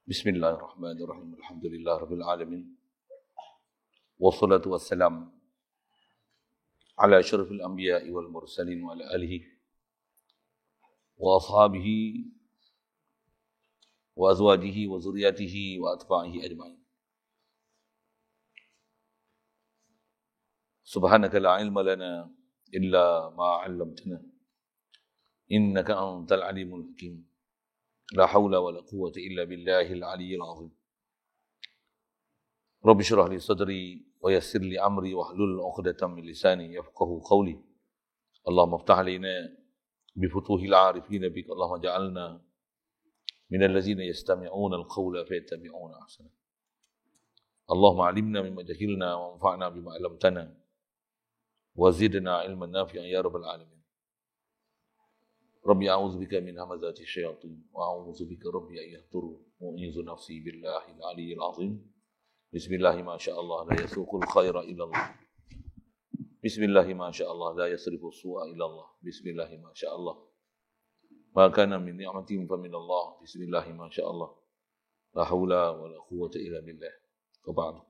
Bismillahirrahmanirrahim. Alhamdulillah Rabbil Alamin. Wassalatu wassalam ala asyrafil anbiya'i wal mursalin wa ala alihi wa ashabihi wa azwajihi wa zuriyatihi wa atba'ihi ajma'in. Subhanaka la ilma lana illa ma 'allamtana. Innaka antal alimul hakim. La hawla wa la quwwata illa billahil aliyyil azim. Rabbi shrah li sadri wa yassir li amri wa hlul 'uqdatam min lisani yafqahu qawli. Allahumma iftah alaina bi futuhil 'arifin bik. Allahumma ja'alna minal ladzina yastami'una al-qawla fayattabi'una ahsana. Allahumma 'allimna mimma jahilna wa anfa'na bima 'allamtana wa zidna 'ilman nafi'an ya rabbal alamin. Rabbi a'udzubika min hamazati syayatin wa a'udzubika rabbi an yahdurun. Mu'izzu nafsi billahil aliyyil azim. Bismillahi ma sya'allah la yasuqul khaira illa Allah. Bismillahi ma sya'allah la yasrifu su'a illa Allah. Bismillahi ma sya'allah. Ma kana min ni'matin fa min Allah. Bismillahi ma sya'allah. La haula wa la quwwata illa billah. Wa ba'du.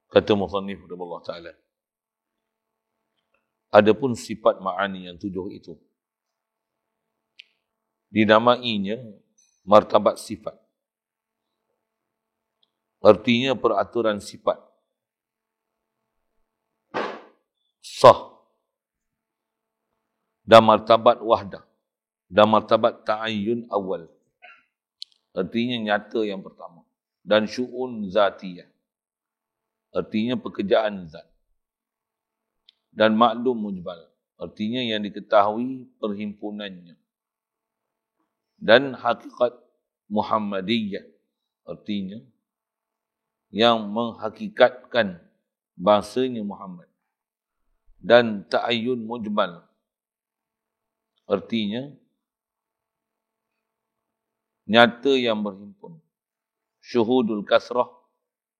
Kata musannif rahimahullah ta'ala, adapun sifat ma'ani yang 7 itu dinamainya martabat sifat. Artinya peraturan sifat sah, dan martabat wahdah, dan martabat ta'ayyun awal, artinya nyata yang pertama, dan syu'un zatiyah, artinya pekerjaan zat, dan maklum mujmal, artinya yang diketahui perhimpunannya, dan hakikat Muhammadiyah, artinya yang menghakikatkan bahasanya Muhammad, dan ta'ayyun mujmal, artinya nyata yang berhimpun, syuhudul kasrah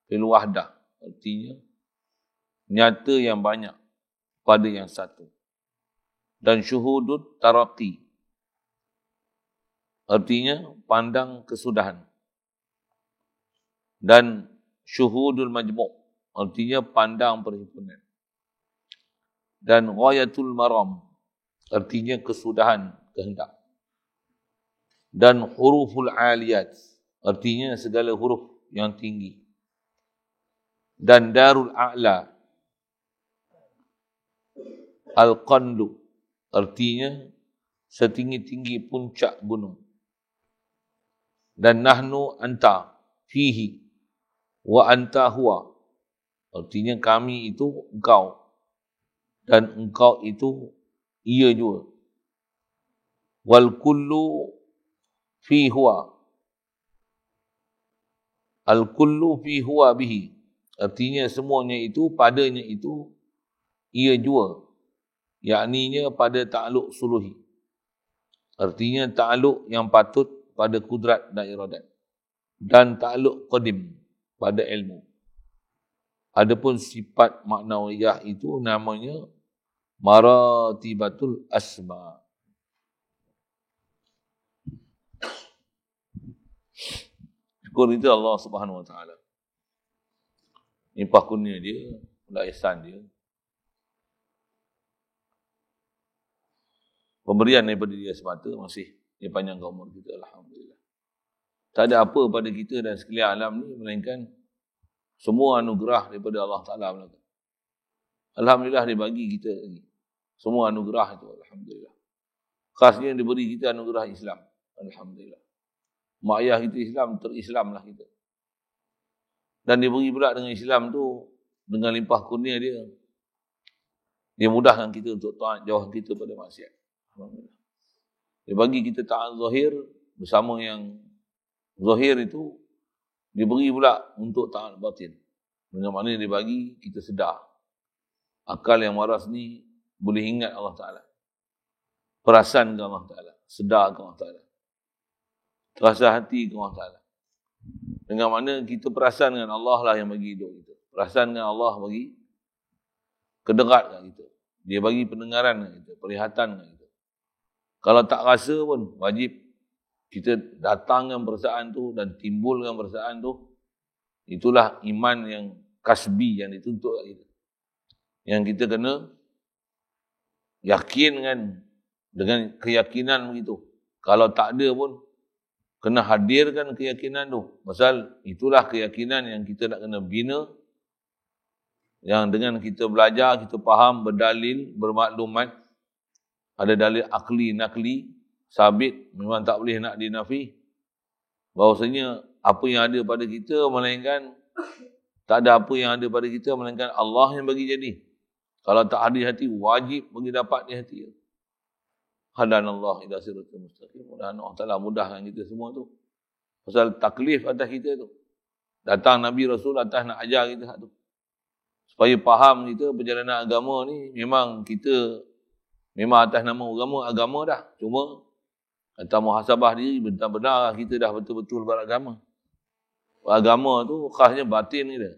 fil wahdah, artinya nyata yang banyak pada yang satu, dan syuhudut taraqi, artinya pandang kesudahan, dan syuhudul majmu', artinya pandang perhimpunan, dan ghayatul maram, artinya kesudahan kehendak, dan huruful aliyat, artinya segala huruf yang tinggi, dan darul a'la, al-qandu, artinya setinggi-tinggi puncak gunung, dan nahnu anta fihi wa anta huwa, artinya kami itu engkau dan engkau itu ia juga, wal kullu fi huwa, al kullu fi huwa bihi, artinya semuanya itu padanya itu ia jua, yakninya pada ta'aluk suluhi, artinya ta'aluk yang patut pada kudrat dan iradat, dan ta'aluk qadim pada ilmu. Adapun sifat maknawiyah itu namanya maratibatul asma. Syukur itu Allah Subhanahu wa taala. Limpah kurnia dia, dah ihsan dia. Pemberian daripada dia semata, masih dia panjangkan umur kita, alhamdulillah. Tak ada apa pada kita dan sekalian alam ni melainkan semua anugerah daripada Allah Taala belaka. Alhamdulillah dia bagi kita lagi semua anugerah itu, alhamdulillah. Khasnya diberi kita anugerah Islam, alhamdulillah. Mak ayah kita Islam, terislamlah kita. Dan diberi pula dengan Islam tu, dengan limpah kurnia dia, dia mudahkan kita untuk taat, jauh kita pada maksiat. Alhamdulillah. Dia bagi kita taat zahir, bersama yang zahir itu, diberi pula untuk taat batin. Dengan mana dia bagi kita sedar. Akal yang waras ni boleh ingat Allah Ta'ala. Perasan ke Allah Ta'ala. Sedar ke Allah Ta'ala. Terasa hati ke Allah Ta'ala. Dengan mana kita perasan dengan Allah lah yang bagi hidup kita. Perasan dengan Allah bagi kederat kat kita. Dia bagi pendengaran kat kita, penglihatan kat kita. Kalau tak rasa pun, wajib kita datangkan perasaan tu dan timbulkan perasaan tu. Itulah iman yang kasbi yang dituntut kat kita. Yang kita kena yakinkan dengan keyakinan begitu. Kalau tak ada pun, kena hadirkan keyakinan tu. Pasal itulah keyakinan yang kita nak kena bina. Yang dengan kita belajar, kita faham, berdalil, bermaklumat. Ada dalil akli, nakli, sabit, memang tak boleh nak dinafi. Bahawasanya apa yang ada pada kita, melainkan tak ada apa yang ada pada kita, melainkan Allah yang bagi jadi. Kalau tak hadir hati, wajib bagi dapat di hati. Hadanallah ila siratal mustaqim. Mudah-mudahan Allah Ta'ala mudahkan kita semua tu. Pasal taklif atas kita tu. Datang Nabi Rasul atas nak ajar kita tu. Supaya faham kita perjalanan agama ni, memang kita, memang atas nama agama dah. Cuma, atas muhasabah diri, benar-benar kita dah betul-betul beragama. Agama tu khasnya batin kita.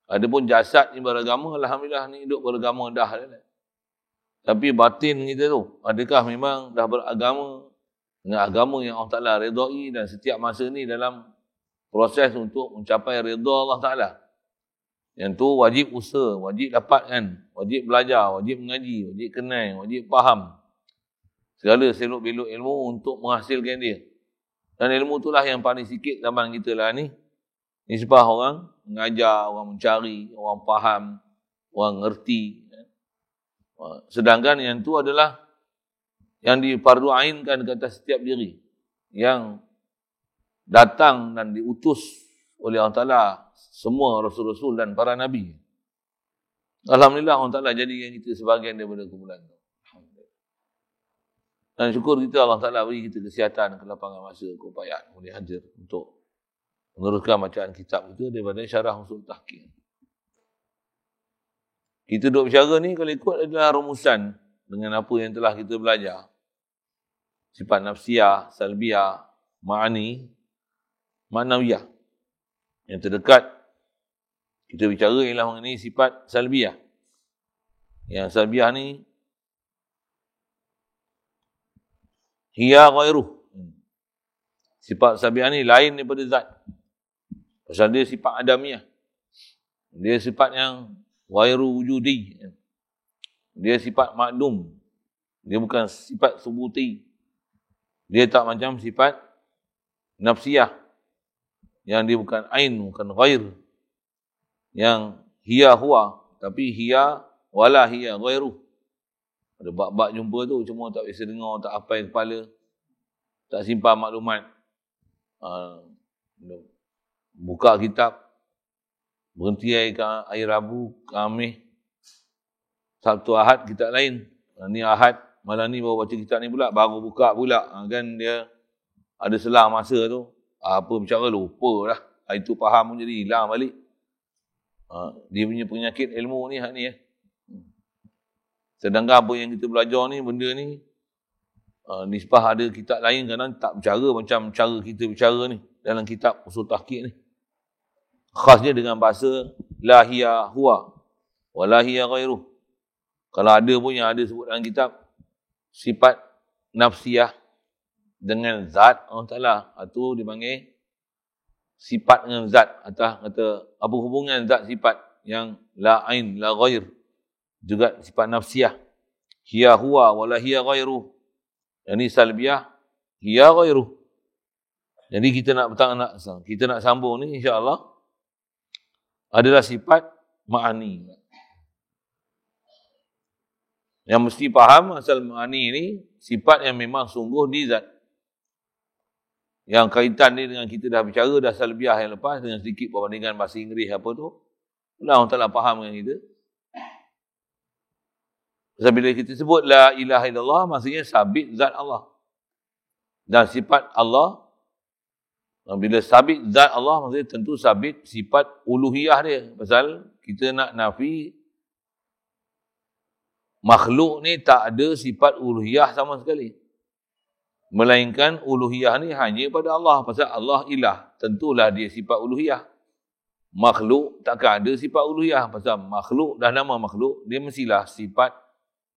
Adapun jasad ni beragama, alhamdulillah ni hidup beragama dah. Tapi batin kita tu, adakah memang dah beragama dengan agama yang Allah Ta'ala redai, dan setiap masa ni dalam proses untuk mencapai redha Allah Ta'ala. Yang tu wajib usaha, wajib dapatkan, wajib belajar, wajib mengaji, wajib kenal, wajib faham. Segala selok-belok ilmu untuk menghasilkan dia. Dan ilmu itulah yang paling sikit zaman kita lah ni. Nisbah orang mengajar, orang mencari, orang faham, orang ngerti. Sedangkan yang tu adalah yang difardu ainkan ke atas setiap diri. Yang datang dan diutus oleh Allah Ta'ala semua Rasul-Rasul dan para Nabi. Alhamdulillah Allah Ta'ala jadikan kita sebahagian daripada kumpulan itu. Dan syukur kita Allah Ta'ala beri kita kesihatan, kelapangan masa, keupayaan boleh hadir untuk meneruskan bacaan kitab itu daripada Syarah Usul Tahqiq. Kita duduk bicara ni kalau ikut adalah rumusan dengan apa yang telah kita belajar. Sifat nafsiyah, salbiyah, ma'ani, ma'nawiyah. Yang terdekat kita bicara ialah mengenai sifat salbiyah. Yang salbiyah ni hiya ghairuh. Sifat salbiyah ni lain daripada zat. Pasal dia sifat adamiyah. Dia sifat yang ghairu wujudi. Dia sifat makdum. Dia bukan sifat subuti. Dia tak macam sifat nafsiyah. Yang dia bukan ain, bukan ghair. Yang hiya huwa. Tapi hiya wala hiya ghairu. Ada bab-bab jumpa tu, cuma tak biasa dengar, tak hafal kepala. Tak simpan maklumat. Buka kitab. Berhenti air Rabu, Khamis, Sabtu, Ahad, kitab lain. Ni Ahad, malam ni baru baca kitab ni pula, baru buka pula. Kan dia ada selang masa tu. Apa bicara lupa dah. Hari tu faham pun jadi hilang balik. Dia punya penyakit ilmu ni, hak ni. Sedangkan apa yang kita belajar ni, benda ni, nisbah ada kitab lain kadang tak bercara macam cara kita bercara ni. Dalam kitab Usul Tahqiq ni. Khasnya dengan bahasa la hiya huwa wa la hiya ghairuh. Kalau ada pun yang ada sebut dalam kitab sifat nafsiyah dengan zat Allah Ta'ala, itu dipanggil sifat dengan zat. Atau kata apa hubungan zat sifat yang la ain la ghair, juga sifat nafsiyah. Hiya huwa wa la hiya ghairuh. Yang ni salbiyah hiya ghairuh. Jadi kita nak sambung ni insya-Allah adalah sifat ma'ani. Yang mesti faham asal ma'ani ni sifat yang memang sungguh di zat. Yang kaitan ni dengan kita dah bicara dah salbiah yang lepas dengan sedikit perbandingan bahasa Inggeris apa tu. Allah Ta'ala faham dengan kita. Sebab bila kita sebut la ilaha illallah, maksudnya sabit zat Allah. Dan sifat Allah, bila sabit zat Allah, maksudnya tentu sabit sifat uluhiyah dia. Pasal kita nak nafi makhluk ni tak ada sifat uluhiyah sama sekali. Melainkan uluhiyah ni hanya pada Allah. Pasal Allah ilah, tentulah dia sifat uluhiyah. Makhluk takkan ada sifat uluhiyah. Pasal makhluk dah nama makhluk, dia mestilah sifat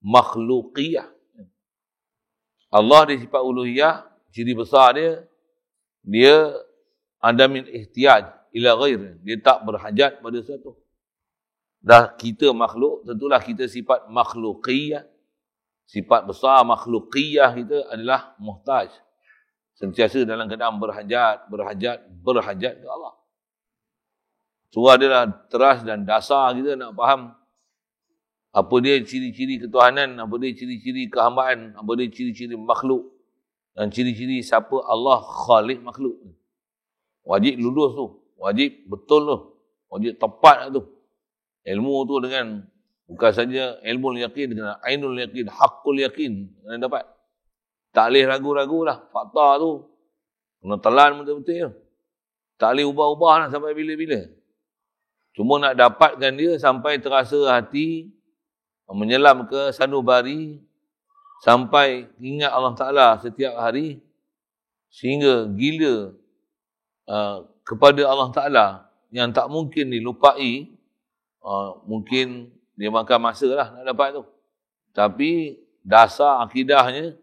makhlukiyah. Allah dia sifat uluhiyah, ciri besar dia ada min ihtiyaj ila ghair. Dia tak berhajat pada sesuatu. Dah kita makhluk, tentulah kita sifat makhlukiyah. Sifat besar makhlukiyah kita adalah muhtaj. Sentiasa dalam keadaan berhajat ke Allah. Surah dia lah teras dan dasar kita nak faham apa dia ciri-ciri ketuhanan, apa dia ciri-ciri kehambaan, apa dia ciri-ciri makhluk dan ciri-ciri siapa Allah khalik makhluk. Wajib lulus tu, wajib betul tu, wajib tepat tu. Ilmu tu dengan bukan saja ilmu yakin, dengan ainul yakin, haqqul yakin kena dapat. Tak boleh ragu-ragu lah. Fakta tu kena telan betul-betul. Tak boleh ubah-ubah lah sampai bila-bila. Cuma nak dapatkan dia sampai terasa hati, menyelam ke sanubari, sampai ingat Allah Ta'ala setiap hari, sehingga gila kepada Allah Ta'ala yang tak mungkin dilupai. Mungkin dia makan masa lah nak dapat tu. Tapi dasar akidahnya,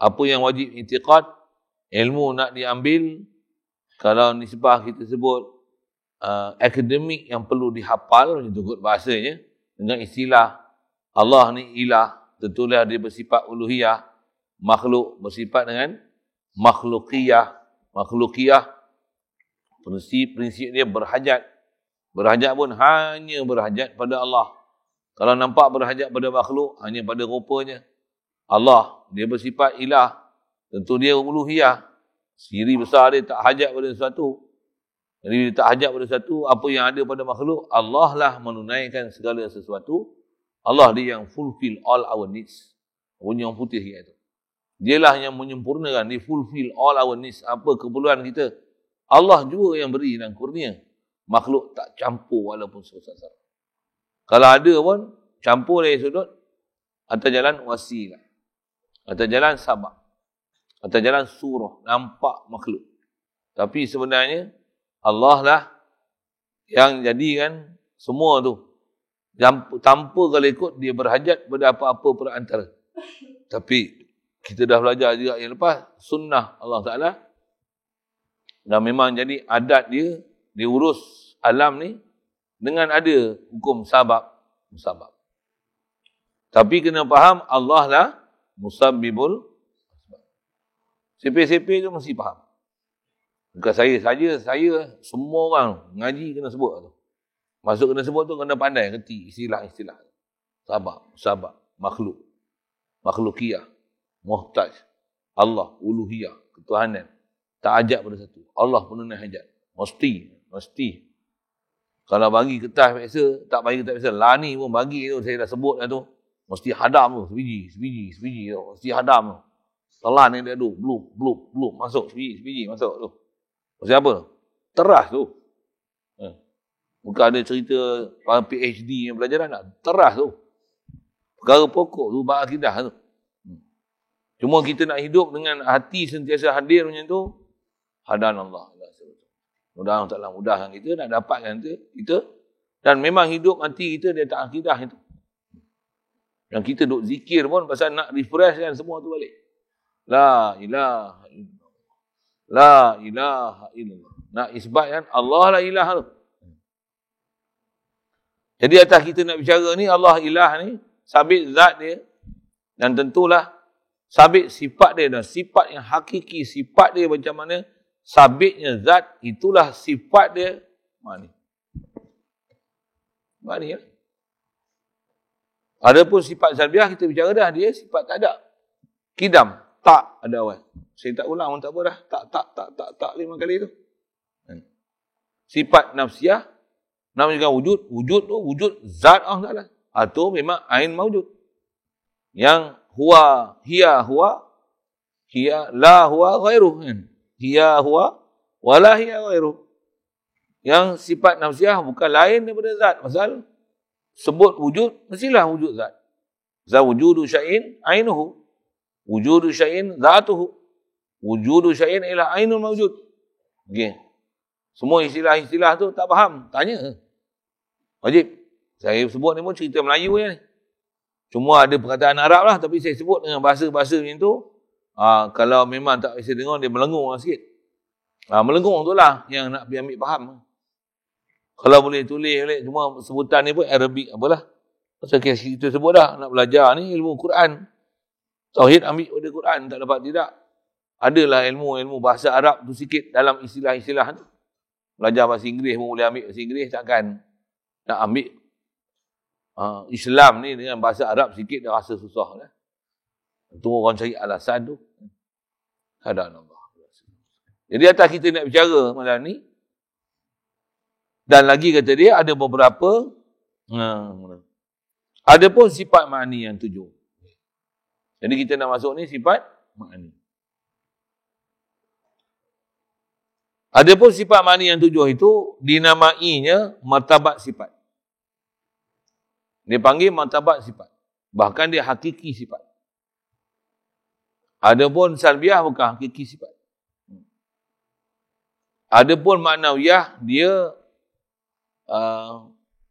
apa yang wajib i'tiqad, ilmu nak diambil, kalau nisbah kita sebut akademik yang perlu dihafal, macam tu kot bahasanya, dengan istilah Allah ni ilah, tentulah dia bersifat uluhiyah, makhluk bersifat dengan makhlukiyah. Makhlukiyah, prinsip dia berhajat. Berhajat pun hanya berhajat pada Allah. Kalau nampak berhajat pada makhluk, hanya pada rupanya. Allah, dia bersifat ilah, tentu dia uluhiyah. Ciri besar dia tak hajat pada sesuatu. Jadi dia tak hajat pada sesuatu, apa yang ada pada makhluk, Allah lah menunaikan segala sesuatu. Allah dia yang fulfill all our needs. Bunyi yang putih itu. Dialah yang menyempurnakan, dia fulfill all our needs. Apa keperluan kita, Allah juga yang beri dan kurnia. Makhluk tak campur walaupun sebesar. Kalau ada pun, campur dari sudut atas jalan wasilah, atas jalan sabab, atas jalan surah, nampak makhluk. Tapi sebenarnya Allah lah yang jadikan semua tu. Tanpa kalau ikut, dia berhajat pada apa-apa perantara. Tapi kita dah belajar juga yang lepas, sunnah Allah Ta'ala. Dan memang jadi adat dia, diurus alam ni dengan ada hukum musabab. Tapi kena faham, Allah lah musabbibul. Sipi-sipi tu mesti faham. Bukan saya saja, semua orang ngaji kena sebut tu. Masuk kena sebut tu kena pandai, kerti istilah-istilah. Sabab, makhluk, makhlukiyah, muhtaj, Allah, uluhiyah, ketuhanan. Tak hajat pada satu. Allah penunai hajat. Mesti. Kalau bagi kertas biasa, tak bagi kertas biasa, lani pun bagi tu, saya dah sebut dah tu. Mesti hadam tu, sebiji tu. Mesti hadam tu. Telan yang dia tu, blub, masuk, sebiji, masuk tu. Pasal apa? Teras tu. Bukan ada cerita para PhD yang pelajaran nak. Teras tu. Perkara pokok tu, bab akidah tu. Cuma kita nak hidup dengan hati sentiasa hadir macam tu. Hadan Allah. Mudah-mudahan Allah mudahkan kita nak dapatkan kita. Dan memang hidup hati kita dia tak akidah itu. Yang kita duk zikir pun pasal nak refresh kan semua tu balik. La ilaha illallah. La ilaha illallah. Nak isbatkan Allah lah ilah tu. Jadi atas kita nak bicara ni, Allah ilah ni, sabit zat dia. Dan tentulah sabit sifat dia. Dan sifat yang hakiki, sifat dia macam mana, sabitnya zat, itulah sifat dia. Mani ya. Adapun sifat salbiah kita bicara dah, dia sifat tak ada. Kidam, tak ada awal. Saya tak ulang pun tak apa dah. Tak 5 kali tu. Sifat nafsiyah, namanya wujud. Wujud tu, wujud zat Allah Ta'ala. Atau memang ain mawujud. Yang huwa, hiya la huwa ghairuh. Hiya huwa, wala hiya ghairuh. Yang sifat nafsiyah bukan lain daripada zat. Pasal sebut wujud, mestilah wujud zat. Za wujudu syai'in ainuhu. Wujudu syai'in zatuhu. Wujudu syai'in ialah ainul mawjud. Okay. Semua istilah-istilah tu tak faham. Tanya. Wajib. Saya sebut ni pun cerita Melayu je ni. Cuma ada perkataan Arab lah. Tapi saya sebut dengan bahasa-bahasa macam tu. Kalau memang tak bisa dengar, dia melengung lah sikit. Melengung tu lah yang nak ambil faham. Kalau boleh tulis, cuma sebutan ni pun Arabic apalah. Pasal kita sebut dah. Nak belajar ni ilmu Quran. Tauhid ambil pada Quran. Tak dapat tidak. Adalah ilmu bahasa Arab tu sikit dalam istilah-istilah tu. Belajar bahasa Inggeris pun boleh ambil bahasa Inggeris, takkan nak ambil Islam ni dengan bahasa Arab sikit dah rasa susah lah. Tu orang cari alasan tu. Hadallah. Jadi atas kita nak bicara malam ni, dan lagi kata dia ada beberapa ada pun sifat ma'ani yang 7. Jadi kita nak masuk ni sifat ma'ani. Ada pun sifat ma'ani yang 7 itu dinamainya martabat sifat. Dia panggil martabat sifat. Bahkan dia hakiki sifat. Ada pun salbiah bukan hakiki sifat. Ada pun maknawiyah dia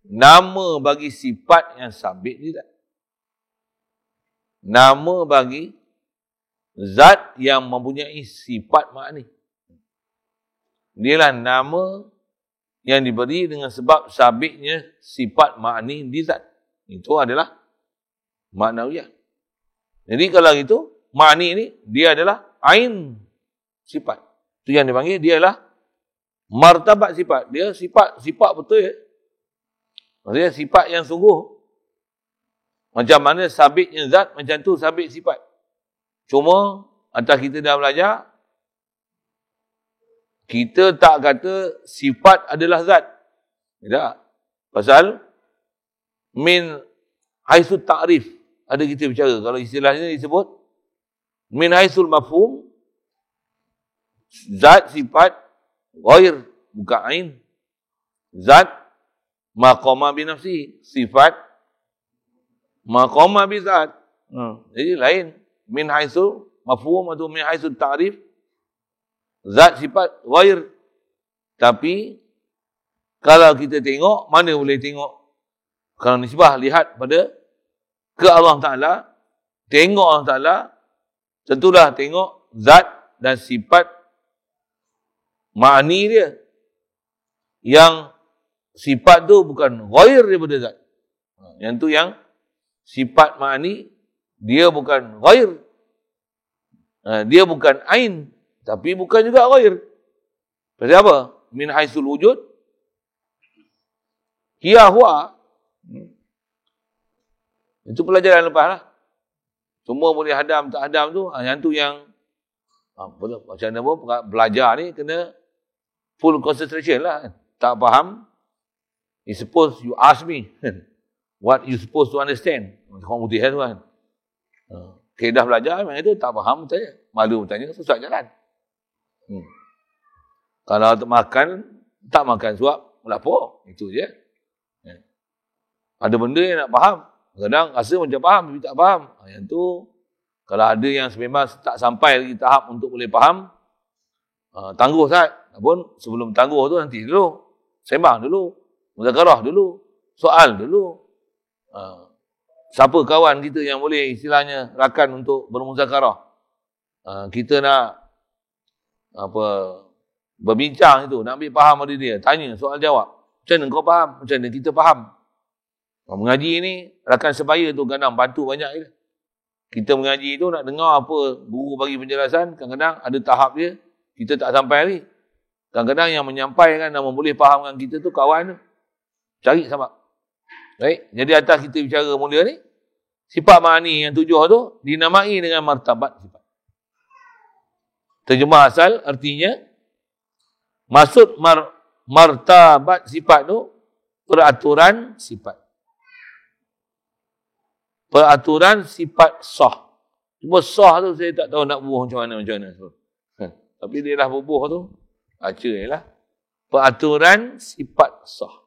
nama bagi sifat yang sabit ni tak. Nama bagi zat yang mempunyai sifat ma'ani. Dialah nama yang diberi dengan sebab sabitnya sifat ma'ani di zat. Itu adalah maknawiyah. Jadi kalau itu, ma'ani ni, dia adalah ain sifat. Itu yang dipanggil, dia adalah martabat sifat. Dia sifat betul ya. Maksudnya sifat yang sungguh. Macam mana sabitnya zat, macam tu sabit sifat. Cuma, atas kita dah belajar, kita tak kata sifat adalah zat. Tidak. Pasal min haisul ta'rif. Ada kita bicara. Kalau istilahnya disebut min haisul mafhum, zat sifat ghair, bukan ain. Zat maqama bi nafsi, sifat maqama bi zat. Jadi lain. Min haisul mafhum atau min haisul ta'rif, zat sifat ghair. Tapi kalau kita tengok, mana boleh tengok? Kalau nisbah lihat pada ke Allah Ta'ala, tengok Allah Ta'ala, tentulah tengok zat dan sifat ma'ani dia. Yang sifat tu bukan ghair daripada zat. Yang tu yang sifat ma'ani, dia bukan ghair. Dia bukan ain. Tapi bukan juga ghair. Pasal apa? Min haisul wujud. Hiya huwa. Itu pelajaran lepas lah. Semua boleh hadam, tak hadam tu. Yang tu yang macam mana pun belajar ni kena full concentration lah. Tak faham. You suppose you ask me. What you supposed to understand. Orang putih tu kan. Kedah belajar macam itu. Tak faham tanya. Malu bertanya. Susah jalan. Kalau tak makan suap, melapor. Itu je. Ada benda yang nak faham. Kadang rasa macam faham, tapi tak faham. Yang tu, kalau ada yang memang tak sampai lagi tahap untuk boleh faham, tangguh Ustaz. Namun sebelum tangguh tu nanti dulu. Sembang dulu. Muzakarah dulu. Soal dulu. Siapa kawan kita yang boleh istilahnya rakan untuk bermuzakarah? Kita nak berbincang itu, nak ambil faham pada dia, tanya soal jawab. Macam mana kau faham? Macam mana kita faham? Mengaji ni, rakan sebaya tu kadang bantu banyak je. Kita mengaji tu nak dengar apa guru bagi penjelasan, kadang-kadang ada tahap dia, kita tak sampai lagi. Kadang-kadang yang menyampaikan dan boleh fahamkan kita tu kawan tu. Cari sama. Baik, jadi atas kita bicara mula ni, sifat ma'ani yang 7 tu dinamai dengan martabat sifat. Terjemah asal artinya, maksud martabat sifat tu peraturan sifat. Peraturan sifat sah. Cuma sah tu saya tak tahu nak bubuh macam mana. Tapi dia dah bubuh tu, baca je lah. Peraturan sifat sah.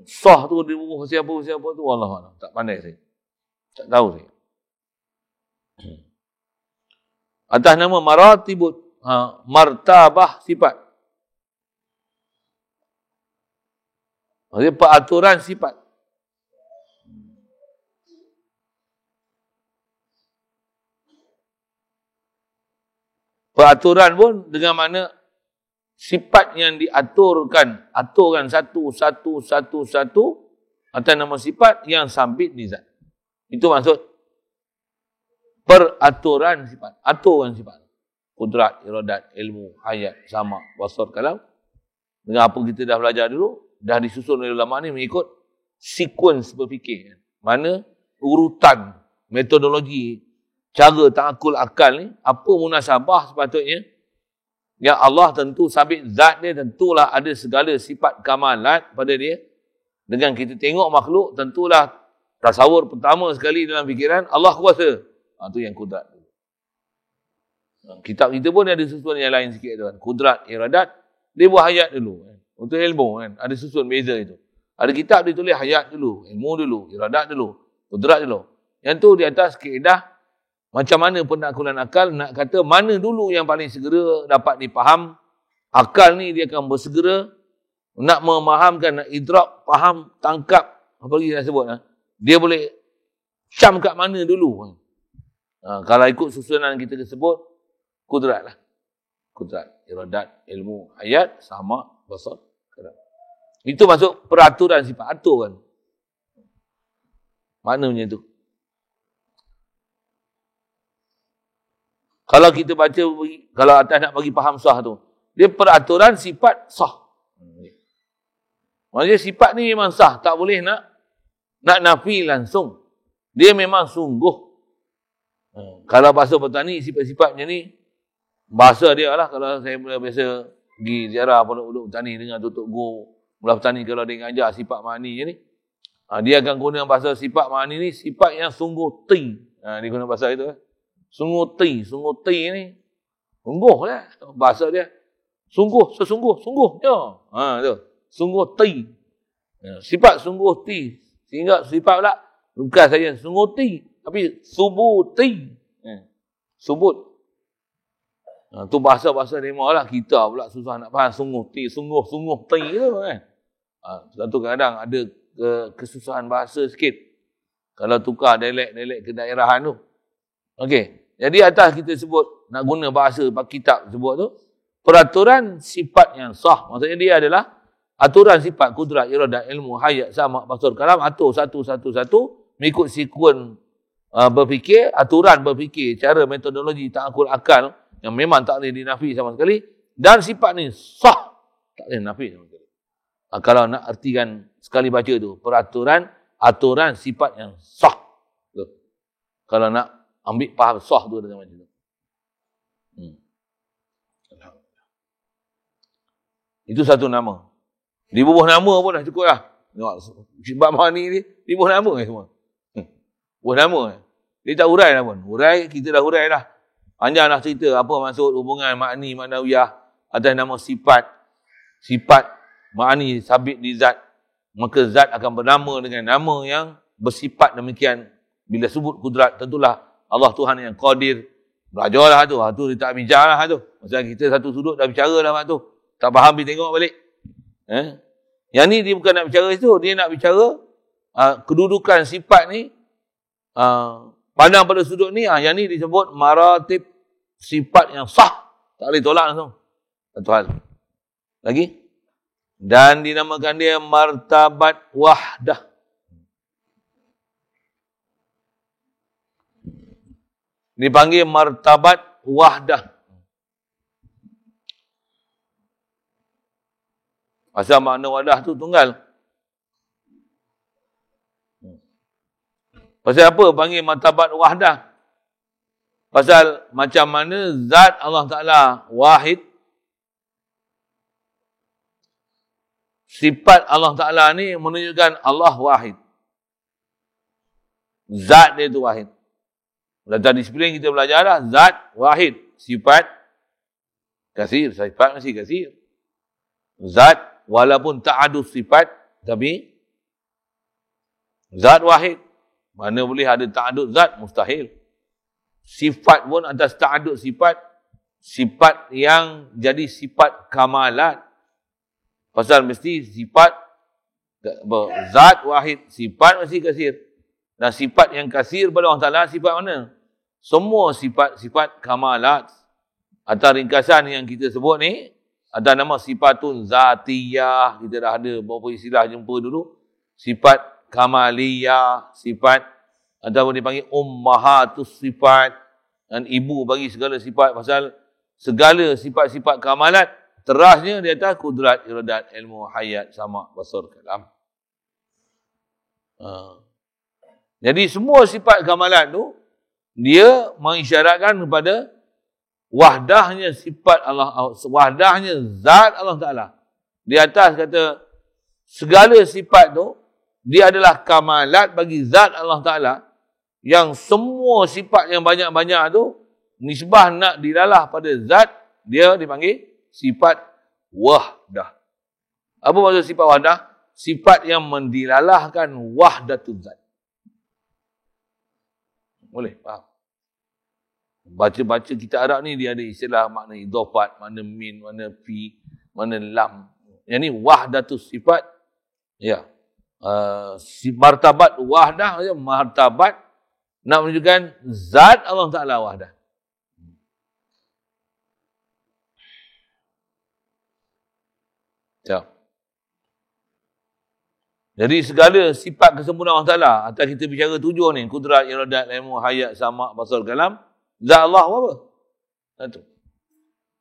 Sah tu dia bubuh siapa tu, Allah tak pandai saya. Tak tahu saya. Atas nama maratibut martabah sifat. Maksudnya peraturan sifat. Peraturan pun dengan mana sifat yang diaturkan, aturan satu atas nama sifat yang sabit di zat. Itu maksud peraturan sifat, aturan sifat. Kudrat, iradat, ilmu, hayat, sama, basar, kalam. Dengan apa kita dah belajar dulu, dah disusun oleh ulama ni mengikut sequence berfikir. Mana urutan, metodologi, cara ta'akul akal ni, apa munasabah sepatutnya. Ya Allah tentu sabit zat dia, tentulah ada segala sifat kamalat pada dia. Dengan kita tengok makhluk, tentulah tasawur pertama sekali dalam fikiran, Allah kuasa. Itu yang kudrat. Kitab kita pun ada susun yang lain sikit tuan. Kudrat, iradat, dia buat hayat dulu. Untuk ilmu kan, ada susun beza itu. Ada kitab dia tulis hayat dulu, ilmu dulu, iradat dulu, kudrat dulu. Yang tu di atas kaedah, macam mana penaklukan akal, nak kata mana dulu yang paling segera dapat dipaham. Akal ni dia akan bersegera, nak memahamkan, nak idrak, faham, tangkap, apa lagi nak sebut. Dia boleh syam kat mana dulu. Kalau ikut susunan kita sebut, kudrat lah. Kudrat, iradat, ilmu, hayat, sama, basar. Itu masuk peraturan sifat, atur kan. Maknanya tu. Kalau kita baca, kalau atas nak bagi faham sah tu, dia peraturan sifat sah. Maksudnya sifat ni memang sah, tak boleh nak nafi langsung. Dia memang sungguh. Kalau bahasa petani, sifat-sifatnya ni, bahasa dia lah, kalau saya biasa pergi ziarah pondok-pondok petani dengan tutup go, mula petani kalau dia ngajar sifat ma'ani ni, dia akan guna bahasa sifat ma'ani ni, sifat yang sungguh ti. Dia guna bahasa itu kan. Sungguh ti ni, sungguh lah bahasa dia. Sungguh, sungguh. Tu. Sungguh ti. Sifat sungguh ti. Sehingga sifat pula, bukan saja sungguh ti, tapi subuti. Subut. Tu bahasa-bahasa demo lah. Kita pula susah nak faham sungguh ti tu kan. Satu kadang ada kesusahan bahasa sikit. Kalau tukar dialek kedaerahan tu. Okey. Jadi atas kita sebut, nak guna bahasa kitab sebut tu, peraturan sifat yang sah. Maksudnya dia adalah aturan sifat kudrat, iradat, ilmu, hayat, sama, basar, kalam, atur satu, mengikut sekuen berfikir, aturan berfikir, cara metodologi ta'akul akal yang memang tak boleh dinafi sama sekali, dan sifat ni sah, tak boleh dinafi sama sekali. Kalau nak artikan sekali baca tu, peraturan, aturan sifat yang sah. Kalau nak ambil faham sah tu dengan macam tu. Itu satu nama. Dibubuh nama pun dah cukup lah. Sebab ma'ani ni, dibubuh nama semua. Bubuh nama. Dia tak hurai lah pun. Hurai, kita dah hurai dah. Panjang dah cerita apa maksud hubungan ma'ani, ma'nawiyah atas nama sifat. Sifat ma'ani sabit di zat. Maka zat akan bernama dengan nama yang bersifat demikian. Bila sebut kudrat, tentulah Allah Tuhan yang qadir. Belajarlah tu. Tu dia tak bicara lah tu. Maksudnya kita satu sudut dah bicara dah tu. Tak faham, pergi tengok balik. Yang ni dia bukan nak bicara itu. Dia nak bicara kedudukan sifat ni. Pandang pada sudut ni. Yang ni disebut maratib sifat yang sah. Tak boleh tolak langsung. Satu hal. Lagi. Dan dinamakan dia martabat wahdah. Dipanggil martabat wahdah. Asal makna wadah tu tunggal. Pasal apa panggil martabat wahdah? Pasal macam mana zat Allah Ta'ala wahid. Sifat Allah Ta'ala ni menunjukkan Allah wahid. Zat dia tu wahid. Dah tadi sebelum kita belajar dah, zat wahid, sifat kasir, sifat masih kasir. Zat walaupun ta'adud sifat, tapi zat wahid. Mana boleh ada ta'adud zat? Mustahil. Sifat pun atas ta'adud sifat, sifat yang jadi sifat kamalat. Pasal mesti sifat zat wahid, sifat mesti kasir. Dan sifat yang kasir pada Allah Ta'ala sifat mana? Semua sifat-sifat kamalat. Atau ringkasan yang kita sebut ni, ada nama sifatun zatiyah. Kita dah ada beberapa istilah jumpa dulu. Sifat kamaliyah, sifat ataupun dipanggil ummahatus sifat. Dan ibu bagi segala sifat. Pasal segala sifat-sifat kamalat terasnya di atas kudrat, iradat, ilmu, hayat, sama, basar, kalam. Jadi semua sifat kamalat tu dia mengisyaratkan kepada wahdahnya sifat Allah, wahdahnya zat Allah Ta'ala. Di atas kata segala sifat tu dia adalah kamalat bagi zat Allah Ta'ala, yang semua sifat yang banyak-banyak tu nisbah nak dilalah pada zat, dia dipanggil sifat wahdah. Apa maksud sifat wahdah? Sifat yang mendilalahkan wahdatul zat. Boleh faham? Baca-baca kita Arab ni dia ada istilah makna idhofat, makna min, makna fi, makna lam. Yang ni wahdatul sifat. Ya. Martabat wahdah, martabat nak menunjukkan zat Allah Ta'ala wahdah. Ya. Jadi segala sifat kesempurnaan Allah Ta'ala, atas kita bicara 7 ni, kudrat, iradat, ilmu, hayat, sama, basar, kalam, zat Allah apa? Satu.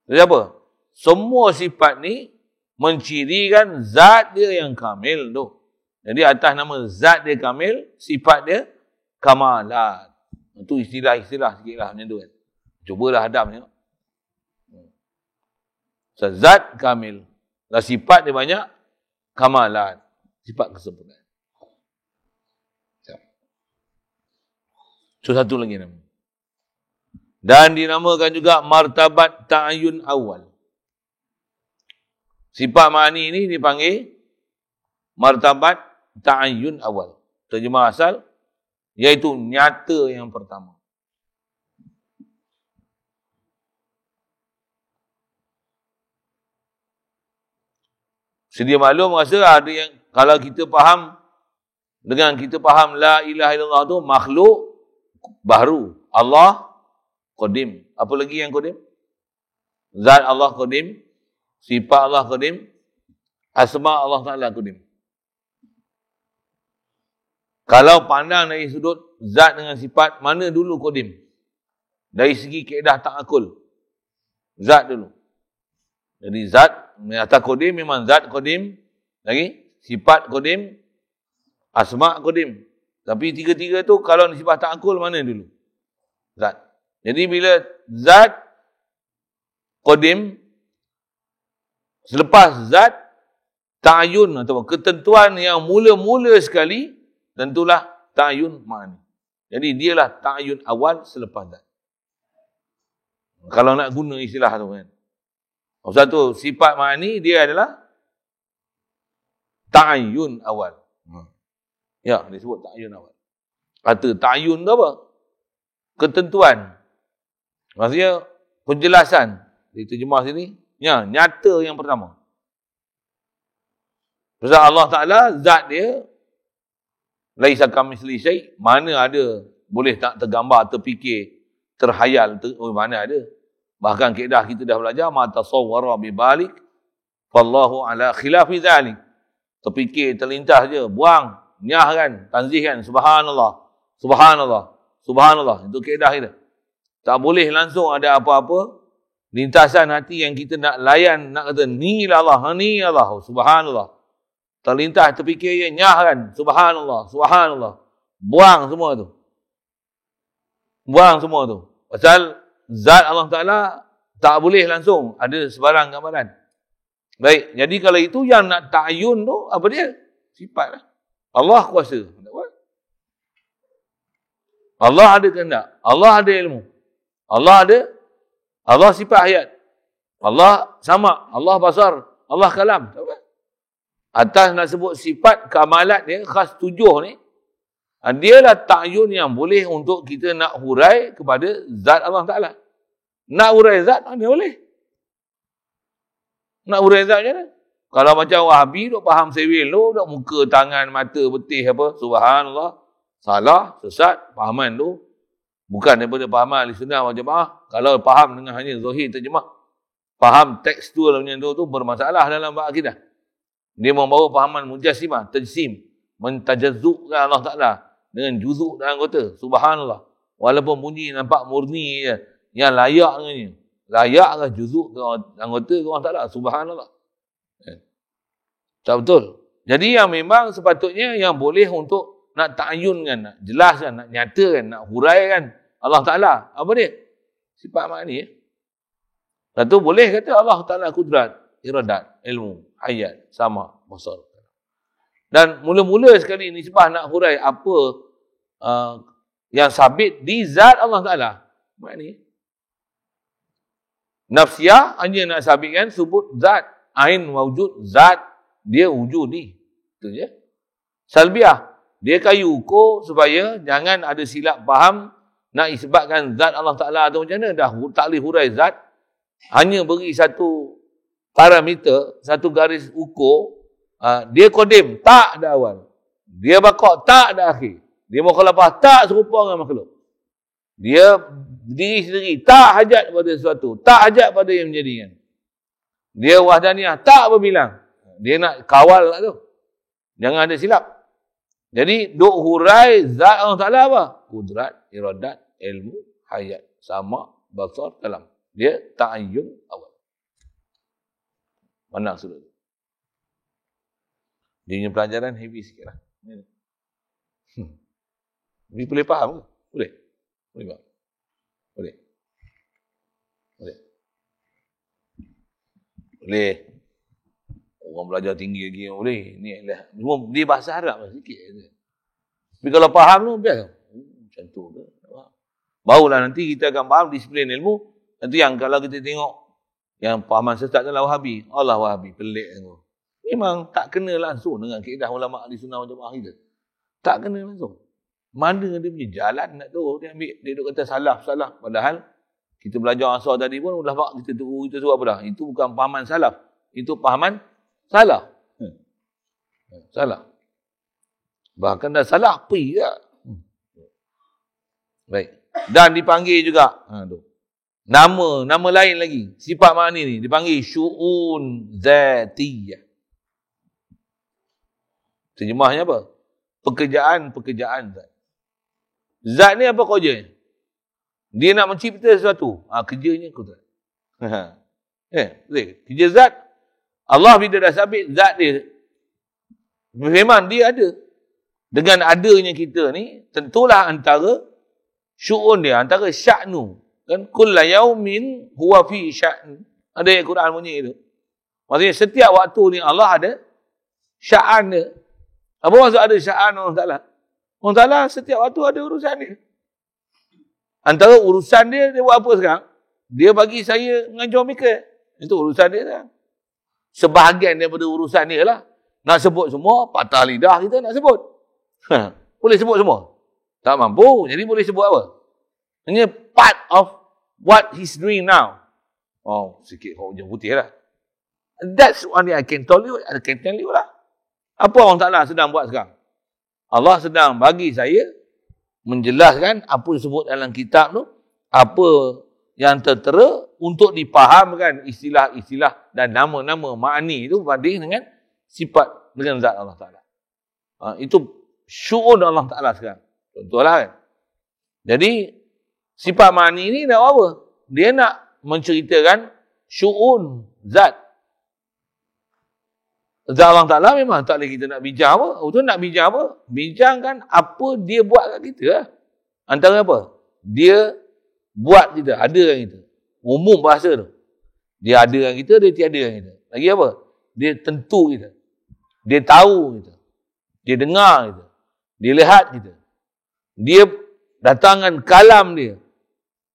Jadi apa? Semua sifat ni mencirikan zat dia yang kamil tu. Jadi atas nama zat dia kamil, sifat dia kamalat. Itu istilah-istilah sikit lah macam tu kan. Cubalah hadam tengok. Zat kamil. Dan sifat dia banyak, kamalat. Sifat kesempurnaan. So satu lagi nama. Dan dinamakan juga martabat ta'ayun awal. Sifat ma'ani ini dipanggil martabat ta'ayun awal. Terjemah asal, iaitu nyata yang pertama. Sedia maklum rasa ada yang, kalau kita faham, dengan kita faham la ilaha illallah tu makhluk baru. Allah qadim. Apa lagi yang qadim? Zat Allah qadim, sifat Allah qadim, asma Allah Ta'ala qadim. Kalau pandang dari sudut zat dengan sifat, mana dulu qadim? Dari segi kaedah ta'akul. Zat dulu. Jadi zat, atas qadim memang zat qadim. Lagi, sifat qadim, asma qadim. Tapi tiga-tiga tu kalau sifat ta'akul mana dulu? Zat. Jadi bila zat qadim, selepas zat, ta'ayun atau ketentuan yang mula-mula sekali, tentulah ta'ayun ma'ani. Jadi dialah ta'ayun awal selepas zat. Kalau nak guna istilah tu kan. Satu sifat ma'ani dia adalah ta'ayun awal. Ya, disebut ta'ayun awal. Kata ta'ayun tu apa? Ketentuan. Maksudnya penjelasan. Diterjemah sini. Ya, nyata yang pertama. Pasal Allah Ta'ala, zat dia, laisa kamitslihi syai', mana ada boleh tak tergambar, terfikir, terhayal, mana ada. Bahkan kaedah kita dah belajar, ma tasawwara bi balik, wallahu ala khilafi dzalik. Terfikir, terlintas je, buang, nyah kan, tanzih kan, subhanallah, subhanallah, subhanallah. Itu kaedah kita. Tak boleh langsung ada apa-apa lintasan hati yang kita nak layan, nak kata ni lah Allah, ni Allah, subhanallah. Terlintas, terfikir je, nyah kan, subhanallah, subhanallah. Buang semua tu. Buang semua tu. Pasal zat Allah Ta'ala tak boleh langsung ada sebarang gambaran. Baik, jadi kalau itu yang nak ta'ayun tu, apa dia? Sifat lah. Allah kuasa. Allah ada kehendak. Allah ada ilmu. Allah sifat hayat. Allah sama. Allah basar. Allah kalam. Atas nak sebut sifat kamalat dia, khas 7 ni, dialah ta'ayun yang boleh untuk kita nak hurai kepada zat Allah Ta'ala. Nak hurai zat, mana boleh? Nak hurai zat macam mana? Kalau macam Wahabi, duk faham sewil tu, duk muka, tangan, mata, betih apa, subhanallah, salah, sesat, fahaman tu. Bukan daripada fahaman ahli sunnah wal jamaah. Kalau faham dengan hanya zahir terjemah, faham tekstual macam tu bermasalah dalam bab akidah. Dia membawa fahaman mujassimah, tajsim, mentajazzuqkan Allah Ta'ala dengan juzuk dan anggota. Subhanallah. Walaupun bunyi nampak murni je, yang layak dengannya. Layak ke juzuk ke anggota ke Allah Ta'ala. Subhanallah. Tak betul. Jadi yang memang sepatutnya yang boleh untuk nak ta'ayunkan, nak jelaskan, nak nyatakan, nak huraikan Allah Ta'ala. Apa dia? Sifat makni. Lepas tu boleh kata Allah Ta'ala kudrat, iradat, ilmu, hayat, sama, basar. Dan mula-mula sekali nisbah nak hurai apa yang sabit di zat Allah Ta'ala. Makni. Nafsiyah hanya nak sabitkan sebut zat. Ain wujud zat. Dia wujudi. Itu je. Salbiah. Dia kayu ukur supaya jangan ada silap faham nak isbatkan zat Allah Ta'ala tu macam mana. Dah tak boleh hurai zat. Hanya beri satu parameter, satu garis ukur. Dia kodim. Tak ada awal. Dia bakok. Tak ada akhir. Dia mukhalafah. Tak serupa dengan makhluk. Dia diri sendiri. Tak hajat pada sesuatu. Tak hajat pada yang menjadikan. Dia wahdaniyah. Tak berbilang. Dia nak kawal lah tu. Jangan ada silap. Jadi, duk hurai zat Allah Ta'ala apa? Kudrat, iradat, ilmu, hayat. Sama, basar, kalam. Dia ta'ayyun awal. Mana sudah tu? Dia punya pelajaran heavy sikit lah. Dia boleh faham ke? Boleh? Boleh faham? Boleh? Boleh? Boleh. Orang belajar tinggi lagi yang boleh. Ni adalah dia bahasa Arab lah sikit. Tapi kalau faham tu, biar. Macam tu ke? Barulah nanti kita akan faham disiplin ilmu. Nanti yang kalau kita tengok yang pahaman sesat adalah Wahabi. Allah Wahabi. Pelik tu. Memang tak kena langsung dengan kaedah ulama ahli sunnah wal jamaah kita. Tak kena langsung. Mana dia punya jalan nak tu. Dia ambil, dia duk kata salaf. Padahal kita belajar asal tadi pun ulama kita tu apa dah. Itu bukan pahaman salaf. Itu pahaman salah. Salah. Bahkan dah salah pi tak. Baik. Dan dipanggil juga. Nama lain lagi. Sifat makni ni dipanggil syu'un zatiyah. Terjemahnya apa? Pekerjaan zat. Zat ni apa kerja? Dia nak mencipta sesuatu. Kerjanya kudrat. Kerja zat. Allah bila dah sabit zat dia, memang dia ada. Dengan adanya kita ni, tentulah antara syu'un dia, antara sya'nu. Kan? Kulla yaumin huwa fi sya'n. Ada ayat Quran bunyi itu. Maksudnya setiap waktu ni Allah ada sya'an dia. Apa maksud ada sya'an Allah Ta'ala? Allah Ta'ala setiap waktu ada urusan dia. Antara urusan dia buat apa sekarang? Dia bagi saya mengajar mikir. Itu urusan dia sekarang. Sebahagian daripada urusan dia lah. Nak sebut semua, patah lidah kita nak sebut. Boleh sebut semua? Tak mampu. Jadi boleh sebut apa? Hanya part of what he's doing now. Sikit hujung putih lah. That's one thing I can tell you lah. Apa Allah Ta'ala sedang buat sekarang? Allah sedang bagi saya menjelaskan apa disebut dalam kitab tu, apa yang tertera untuk dipahamkan istilah-istilah dan nama-nama makni itu banding dengan sifat dengan zat Allah Ta'ala. Itu syu'un Allah Ta'ala sekarang. Contohlah kan. Jadi, sifat makni ni nak apa? Dia nak menceritakan syu'un zat. Zat Allah Ta'ala memang tak boleh kita nak bincang apa. Itu nak bincang apa? Bincangkan apa dia buat kat kita lah. Antara apa? Dia buat kita, adakan kita. Umum bahasa tu. Dia adakan kita, dia tiadakan kita. Lagi apa? Dia tentu kita. Dia tahu kita. Dia dengar kita. Dia lihat kita. Dia datangkan kalam dia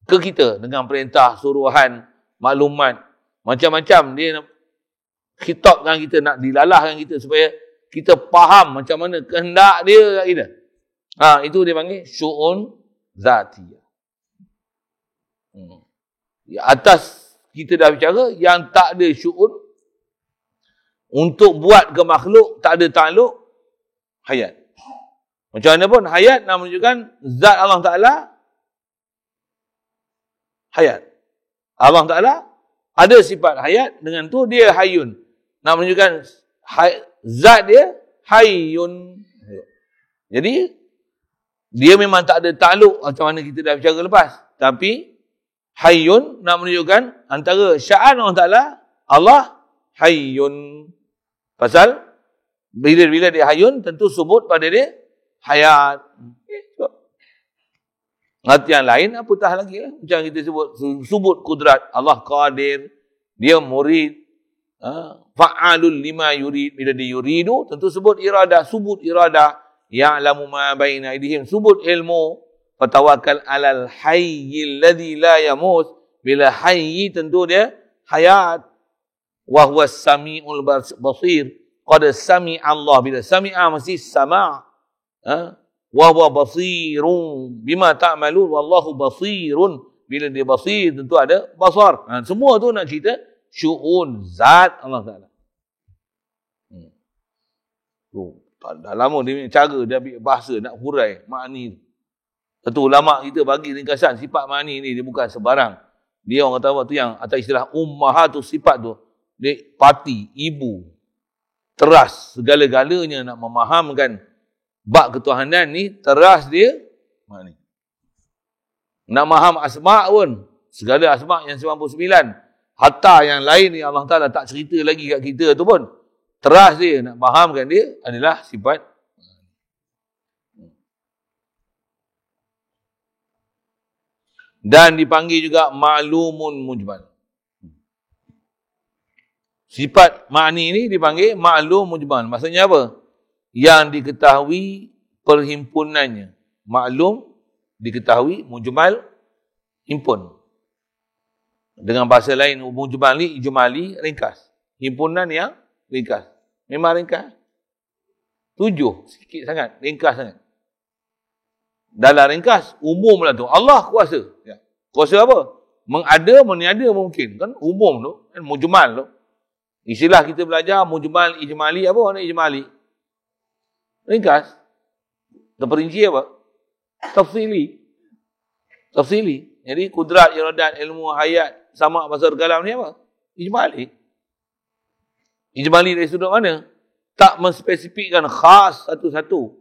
ke kita dengan perintah, suruhan, maklumat, macam-macam. Dia khitabkan kita, nak dilalahkan kita supaya kita faham macam mana kehendak dia kat kita. Itu dia panggil syu'un zatiyah. atas kita dah bicara yang tak ada syu'un untuk buat ke makhluk, tak ada takluk hayat. Macam mana pun hayat nak menunjukkan zat Allah Ta'ala hayat. Allah Ta'ala ada sifat hayat, dengan tu dia hayyun. Nak menunjukkan zat dia hayyun. Jadi dia memang tak ada takluk macam mana kita dah bicara lepas. Tapi hayyun nak menunjukkan antara sya'an Allah Ta'ala, Allah hayyun. Pasal bila dia hayyun tentu subut pada dia hayat. Arti yang lain apatah lagi lah. Macam kita sebut kudrat. Allah qadir. Dia murid. Fa'alul lima yurid. Bila dia yuridu, tentu sebut iradah. Subut iradah. Ya'lamu ma baina aydihim. Subut ilmu. Fatawakkal alal hayyil ladzi la yamut. Bila hayyi tentu dia hayat. Wa huwa sami'ul basir. Qad sami'a Allah. Bila sami'a mesti sama'. Wa huwa basirun bima ta'malun wallahu basirun. Bila dia basir tentu ada basar. Semua tu nak cerita syu'un zat Allah Ta'ala. Dah lama dia punya cara dia ambil bahasa nak hurai makni. Satu ulama kita bagi ringkasan sifat makni ni dia bukan sebarang. Dia orang kata apa tu yang atas istilah ummahatus sifat tu. Dia parti, ibu. Teras segala-galanya nak memahamkan bab ketuhanan ni, teras dia makni. Nak faham asma' pun, segala asma' yang 99, hatta yang lain ni Allah Ta'ala tak cerita lagi kat kita tu pun, teras dia nak fahamkan dia adalah sifat. Dan dipanggil juga ma'lumun mujmal. Sifat makni ni dipanggil ma'lum mujmal. Maksudnya apa? Yang diketahui perhimpunannya. Maklum diketahui, mujmal himpun. Dengan bahasa lain, mujmal ni ijmali, ringkas. Himpunan yang ringkas. Memang ringkas. 7, sikit sangat, ringkas sangat. Dalam ringkas, umum lah tu. Allah kuasa. Ya. Kuasa apa? Mengada, meniada mungkin. Kan umum tu, kan mujmal tu. Istilah kita belajar mujmal, ijmali, apa makna ijmali? Ringkas. Terperinci apa? Tafsili. Tafsili. Jadi kudrat, iradat, ilmu, hayat, sama' basar kalam ni apa? Ijmali. Ijmali dari sudut mana? Tak menspesifikkan khas satu-satu.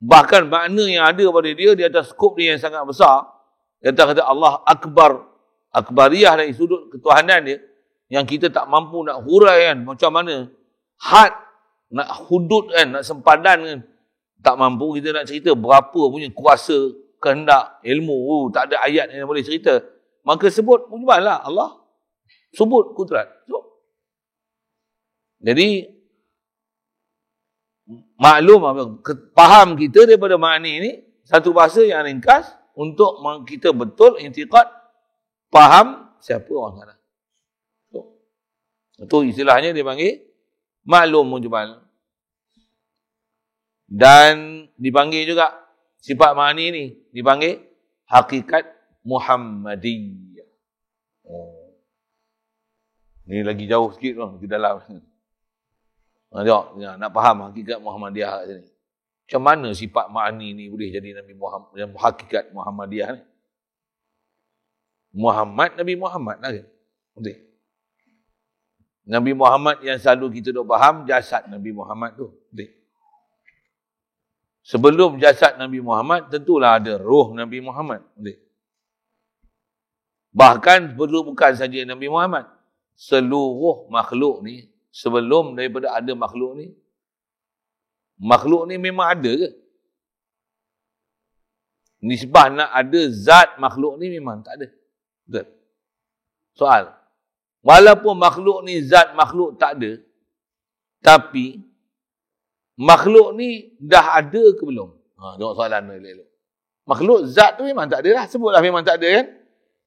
Bahkan makna yang ada pada dia di atas skop dia yang sangat besar. Dia kata Allah Akbar. Akbariyah dari sudut ketuhanan dia. Yang kita tak mampu nak hurai kan. Macam mana? Had. Nak hudud kan. Nak sempadan kan. Tak mampu kita nak cerita berapa punya kuasa, kehendak, ilmu. Tak ada ayat yang boleh cerita. Maka sebut mujmal lah. Allah sebut kudrat. Jadi maklum apa? Faham kita daripada makni ni satu bahasa yang ringkas untuk kita betul intiqad faham siapa orang sana. Itu istilahnya dipanggil maklum mujmal. Dan dipanggil juga sifat makni ni dipanggil hakikat Muhammadiyah. Oh. Ni lagi jauh sikit lah di dalam. Tengok, nak faham hakikat Muhammadiyah kat sini. Macam mana sifat makni ni boleh jadi Nabi Muhammad, yang hakikat Muhammadiyah ni? Muhammad, Nabi Muhammad lah kan? Betul. Nabi Muhammad yang selalu kita duk faham, jasad Nabi Muhammad tu. Betul. Sebelum jasad Nabi Muhammad, tentulah ada roh Nabi Muhammad. Betul. Bahkan bukan saja Nabi Muhammad. Seluruh makhluk ni, sebelum daripada ada makhluk ni memang ada ke? Nisbah nak ada zat makhluk ni memang tak ada. Betul. Soal. Walaupun makhluk ni zat makhluk tak ada, tapi makhluk ni dah ada ke belum? Tengok soalan ni elok. Makhluk zat tu memang tak ada lah. Sebutlah memang tak ada kan?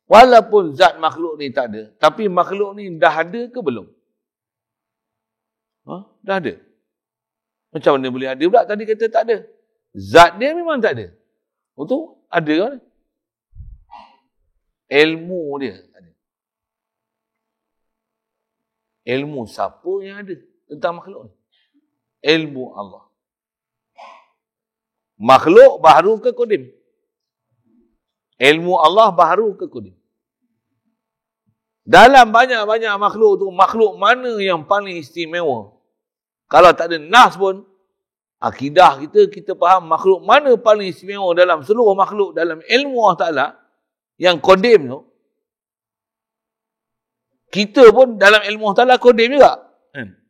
Walaupun zat makhluk ni tak ada, tapi makhluk ni dah ada ke belum? Dah ada. Macam mana boleh ada pula? Tadi kata tak ada. Zat dia memang tak ada. Betul? Ada kan? Ilmu dia ada. Ilmu siapa yang ada tentang makhluk ni? Ilmu Allah. Makhluk baharu ke kodim? Ilmu Allah baharu ke kodim? Dalam banyak-banyak makhluk tu, makhluk mana yang paling istimewa? Kalau tak ada nas pun, akidah kita faham makhluk mana paling istimewa dalam seluruh makhluk, dalam ilmu Allah Ta'ala, yang kodim tu, kita pun dalam ilmu Allah Ta'ala kodim juga.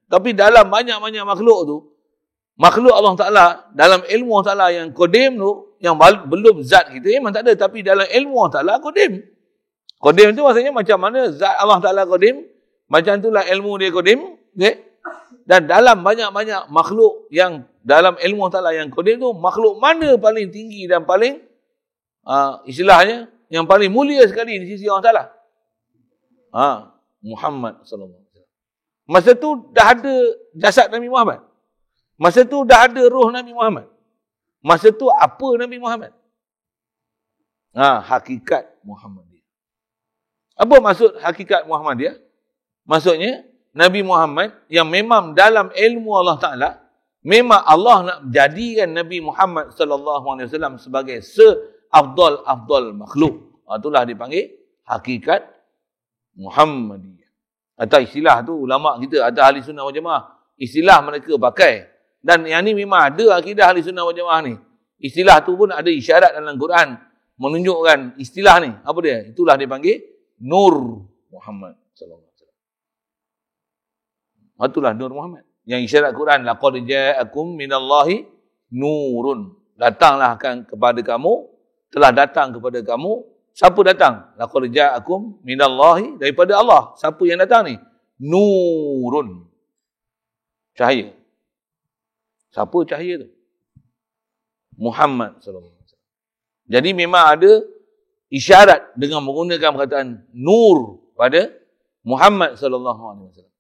Tapi dalam banyak-banyak makhluk tu, makhluk Allah Ta'ala, dalam ilmu Allah Ta'ala yang kodim tu, yang belum zat kita, memang tak ada. Tapi dalam ilmu Allah Ta'ala kodim. Kodim tu maksudnya macam mana zat Allah Ta'ala kodim, macam itulah ilmu dia kodim. Okay? Dan dalam banyak-banyak makhluk yang dalam ilmu Allah Ta'ala yang kodim tu, makhluk mana paling tinggi dan paling, istilahnya, yang paling mulia sekali di sisi Allah Ta'ala? Muhammad sallallahu alaihi wasallam. Masa tu dah ada jasad Nabi Muhammad. Masa tu dah ada roh Nabi Muhammad. Masa tu apa Nabi Muhammad? Hakikat Muhammadiyah. Apa maksud hakikat Muhammadiyah? Maksudnya Nabi Muhammad yang memang dalam ilmu Allah Ta'ala, memang Allah nak jadikan Nabi Muhammad sallallahu alaihi wasallam sebagai se-afdal makhluk. Itulah dipanggil hakikat Muhammadiyah. Atau istilah tu ulama kita, ada ahli sunnah wal jamaah, istilah mereka pakai. Dan yang ni memang ada akidah ahli sunnah wal jamaah ni. Istilah tu pun ada isyarat dalam Quran menunjukkan istilah ni. Apa dia? Itulah dipanggil Nur Muhammad sallallahu alaihi wasallam. Itulah Nur Muhammad. Yang isyarat Quran, laqad ja'akum minallahi nurun. Datanglah kepada kamu, telah datang kepada kamu. Siapa datang? Laqad ja'akum minallahi, daripada Allah. Siapa yang datang ni? Nurun. Cahaya. Siapa cahaya tu? Muhammad sallallahu alaihi wasallam. Jadi memang ada isyarat dengan menggunakan perkataan nur pada Muhammad sallallahu alaihi wasallam.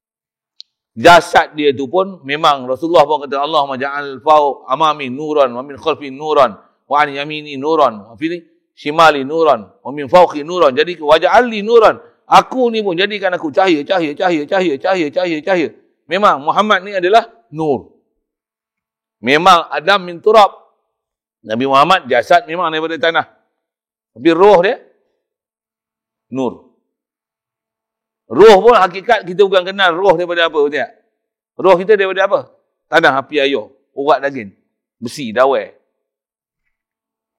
Jasad dia tu pun memang Rasulullah pun kata, Allahumma ja'al fawq amami nuran wa min khalfi nuran wa an yamini nuran wa fi shimali nuran wa min fawqi nuran. Jadi waja'alli nuran. Aku ni pun jadikan aku cahaya. Memang Muhammad ni adalah nur. Memang Adam min turab. Nabi Muhammad jasad memang daripada tanah. Tapi roh dia nur. Roh pun hakikat kita bukan kenal roh daripada apa, betul tak? Roh kita daripada apa? Tanah, api, air, urat, daging, besi, dawai.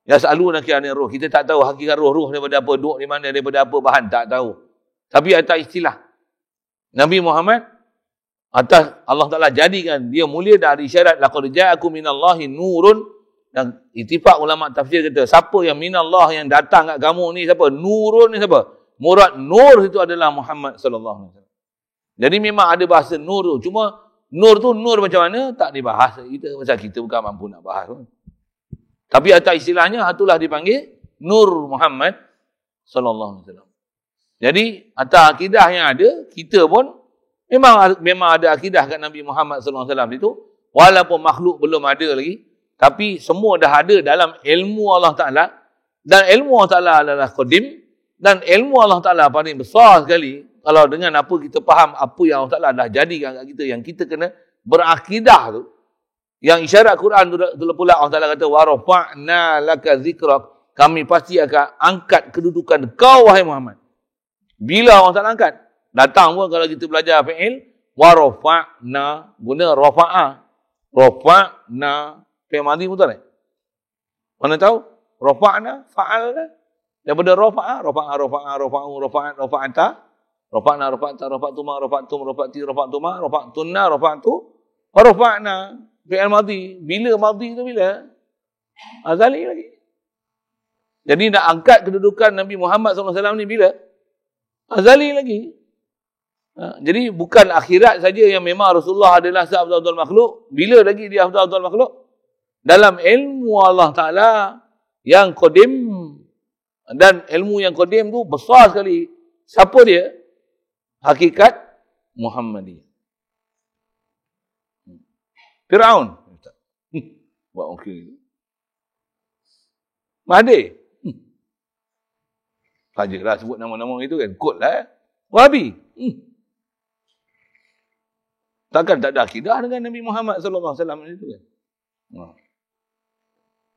Ya selalu nak kira roh. Kita tak tahu hakikat roh. Roh daripada apa, duduk di mana, daripada apa bahan, tak tahu. Tapi atas istilah Nabi Muhammad, atas Allah Ta'ala jadikan dia mulia dari isyarat laqad ja'akum minallahi nurun. Dan ittifaq ulama tafsir kata, siapa yang minallah yang datang kat kamu ni siapa? Nurun ni siapa? Murad nur itu adalah Muhammad sallallahu alaihi wasallam. Jadi memang ada bahasa nur tu. Cuma nur tu nur macam mana tak dibahas kita, pasal kita bukan mampu nak bahas pun. Tapi atas istilahnya itulah dipanggil Nur Muhammad sallallahu alaihi wasallam. Jadi atas akidah yang ada, kita pun memang ada akidah kat Nabi Muhammad sallallahu alaihi wasallam itu, walaupun makhluk belum ada lagi. Tapi semua dah ada dalam ilmu Allah Ta'ala. Dan ilmu Allah Ta'ala adalah qadim. Dan ilmu Allah Ta'ala paling besar sekali. Kalau dengan apa kita faham apa yang Allah Ta'ala dah jadikan kat kita. Yang kita kena berakidah tu. Yang isyarat Quran tu pula Allah Ta'ala kata, وَرَفَعْنَا لَكَ ذِكْرَكَ. Kami pasti akan angkat kedudukan kau, wahai Muhammad. Bila Allah Ta'ala angkat? Datang pun kalau kita belajar fi'il. وَرَفَعْنَا. Guna rafa'ah. Rafa'na. Fi'il madhi betul tak? Mana tahu? Rafa'na, fa'al kan? Daripada rafa'ah, rafa'ata. Rafa'na, rafa'tuma, rafa'tuna, rafa'tu. Rafa'na. Fi'il madhi. Bila madhi tu bila? Azali lagi. Jadi nak angkat kedudukan Nabi Muhammad SAW ni bila? Azali lagi. Jadi bukan akhirat saja yang memang Rasulullah adalah se-afdal makhluk. Bila lagi dia afdal makhluk? Dalam ilmu Allah Ta'ala yang qadim, dan ilmu yang qadim tu besar sekali. Siapa dia? Hakikat Muhammadiyah. Fir'aun. Buat okey. Mahdi. Sajalah sebut nama-nama itu kan. Kod lah. Wahabi. Takkan tak ada akidah dengan Nabi Muhammad sallallahu alaihi wasallam itu kan.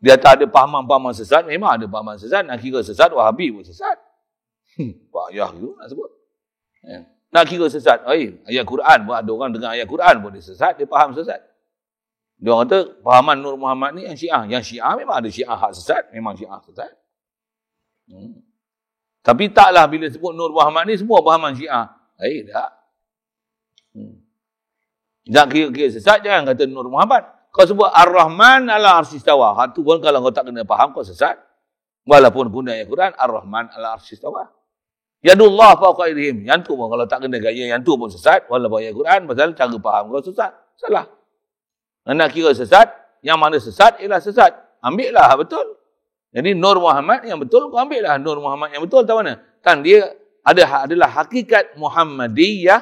Dia tak ada pahaman-pahaman sesat, memang ada pahaman sesat. Nak kira sesat, Wahabi pun sesat. Payah tu nak sebut. Nak kira sesat, ayat Quran pun ada orang dengar ayat Quran pun dia sesat, dia faham sesat. Dia orang kata, pahaman Nur Muhammad ni yang Syiah. Yang Syiah memang ada Syiah hak sesat, memang Syiah sesat. Tapi taklah bila sebut Nur Muhammad ni semua pahaman Syiah. Tak. Tak kira-kira sesat, jangan kata Nur Muhammad. Kau sebut Ar-Rahman ala arsistawa. Hak tu pun kalau kau tak kena faham, kau sesat. Walaupun guna ayat Quran, Ar-Rahman ala arsistawa. Yadullah fawqa aydihim. Yang tu pun kalau tak kena gaya, yang tu pun sesat. Walaupun ayat Quran, pasal cara faham kau sesat. Salah. Nak kira sesat, yang mana sesat ialah sesat. Ambil lah betul. Jadi Nur Muhammad yang betul, kau ambil lah Nur Muhammad yang betul. Tak mana? Kan dia adalah hakikat Muhammadiyah.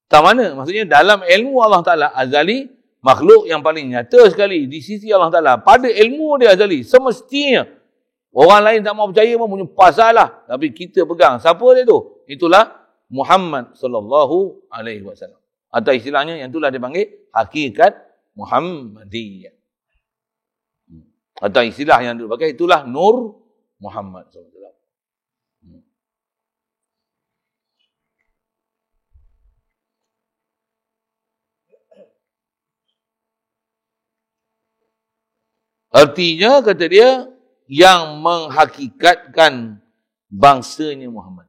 Tak mana? Maksudnya dalam ilmu Allah Ta'ala azali, makhluk yang paling nyata sekali di sisi Allah Ta'ala. Pada ilmu dia azali, semestinya orang lain tak mau percaya pun punya pasal lah. Tapi kita pegang. Siapa dia tu? Itulah Muhammad sallallahu alaihi wasallam. Atau istilahnya yang itulah dipanggil hakikat Muhammadiyah. Atau istilah yang dipakai itulah Nur Muhammad sallallahu alaihi wasallam. Artinya, kata dia, yang menghakikatkan bangsanya Muhammad.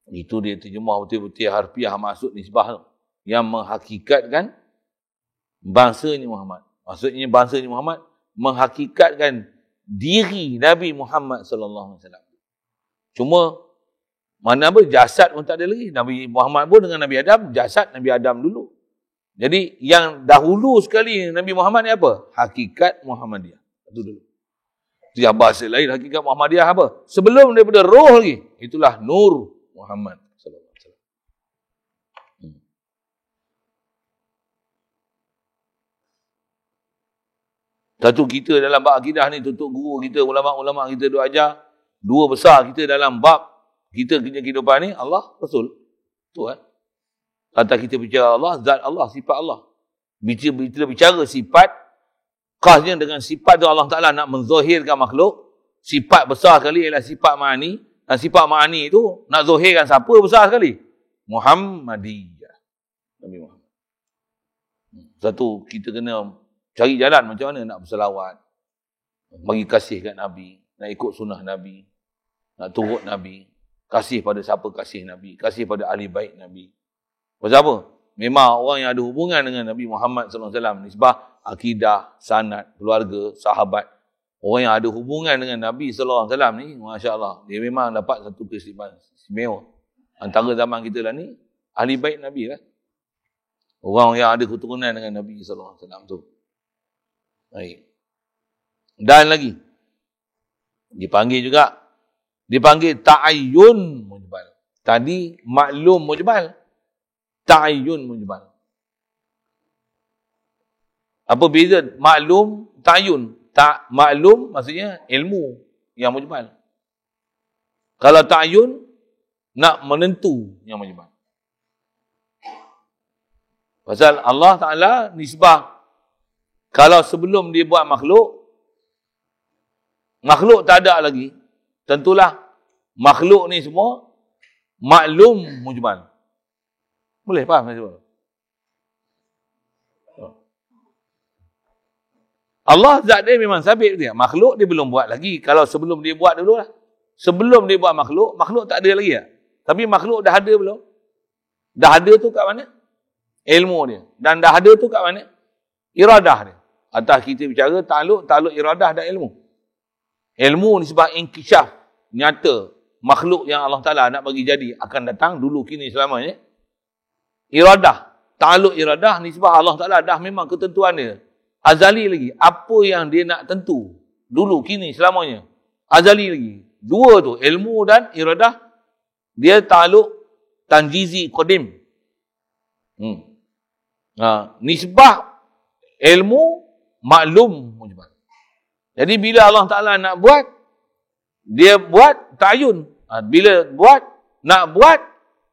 Itu dia terjemah betul-betul harfiah maksud nisbah. Yang menghakikatkan bangsanya Muhammad. Maksudnya bangsanya Muhammad menghakikatkan diri Nabi Muhammad sallallahu alaihi wasallam. Cuma mana apa jasad pun tak ada lagi. Nabi Muhammad pun dengan Nabi Adam, jasad Nabi Adam dulu. Jadi yang dahulu sekali Nabi Muhammad ni apa? Hakikat Muhammadiyah. Itu dulu. Itu yang bahasa lain hakikat Muhammadiyah apa? Sebelum daripada roh lagi. Itulah Nur Muhammad sallallahu alaihi wasallam. Satu kita dalam bab akidah ni, tutup guru kita, ulama-ulama kita duk ajar. Dua besar kita dalam bab kita kehidupan ni, Allah, Rasul. Tu kan. Kata kita bicara Allah, zat Allah, sifat Allah. Bila bicara sifat, khasnya dengan sifat tu Allah Ta'ala nak menzahirkan makhluk. Sifat besar sekali ialah sifat ma'ani. Dan sifat ma'ani itu nak zahirkan siapa besar sekali? Muhammadiyah. Nabi Muhammad. Satu, kita kena cari jalan macam mana nak berselawat. Bagi kasih kat Nabi. Nak ikut sunnah Nabi. Nak turut Nabi. Kasih pada siapa kasih Nabi. Kasih pada ahli baik Nabi. Pasal apa? Memang orang yang ada hubungan dengan Nabi Muhammad SAW, nisbah akidah, sanad, keluarga, sahabat. Orang yang ada hubungan dengan Nabi SAW ni, Masya Allah, dia memang dapat satu keistimewaan istimewa. Antara zaman kita lah ni, ahli baik Nabi lah. Orang yang ada keturunan dengan Nabi SAW tu. Baik. Dan lagi, dipanggil ta'ayyun mujmal. Tadi maklum mujmal. Ta'ayyun mujmal. Apa beza maklum, ta'ayyun? Maklum maksudnya ilmu yang mujmal. Kalau ta'ayyun, nak menentu yang mujmal. Pasal Allah Ta'ala nisbah, kalau sebelum dia buat makhluk tak ada lagi, tentulah makhluk ni semua maklum mujmal. Boleh faham tak? Allah zat dia memang sabit dia. Makhluk dia belum buat lagi. Kalau sebelum dia buat dulu lah. Sebelum dia buat makhluk tak ada lagi lah. Tapi makhluk dah ada belum? Dah ada tu kat mana? Ilmu dia. Dan dah ada tu kat mana? Iradah dia. Atas kita bicara takluk iradah dan ilmu. Ilmu ni sebab inkisyaf. Nyata. Makhluk yang Allah Ta'ala nak bagi jadi akan datang dulu kini selamanya. Iradah. Ta'aluk iradah ni sebab Allah Ta'ala dah memang ketentuan dia. Azali lagi. Apa yang dia nak tentu. Dulu, kini, selamanya. Azali lagi. Dua tu. Ilmu dan iradah. Dia ta'aluk tanjizi qadim. Nisbah ilmu maklum mujmal. Jadi bila Allah Ta'ala nak buat, dia buat ta'ayun. Bila nak buat,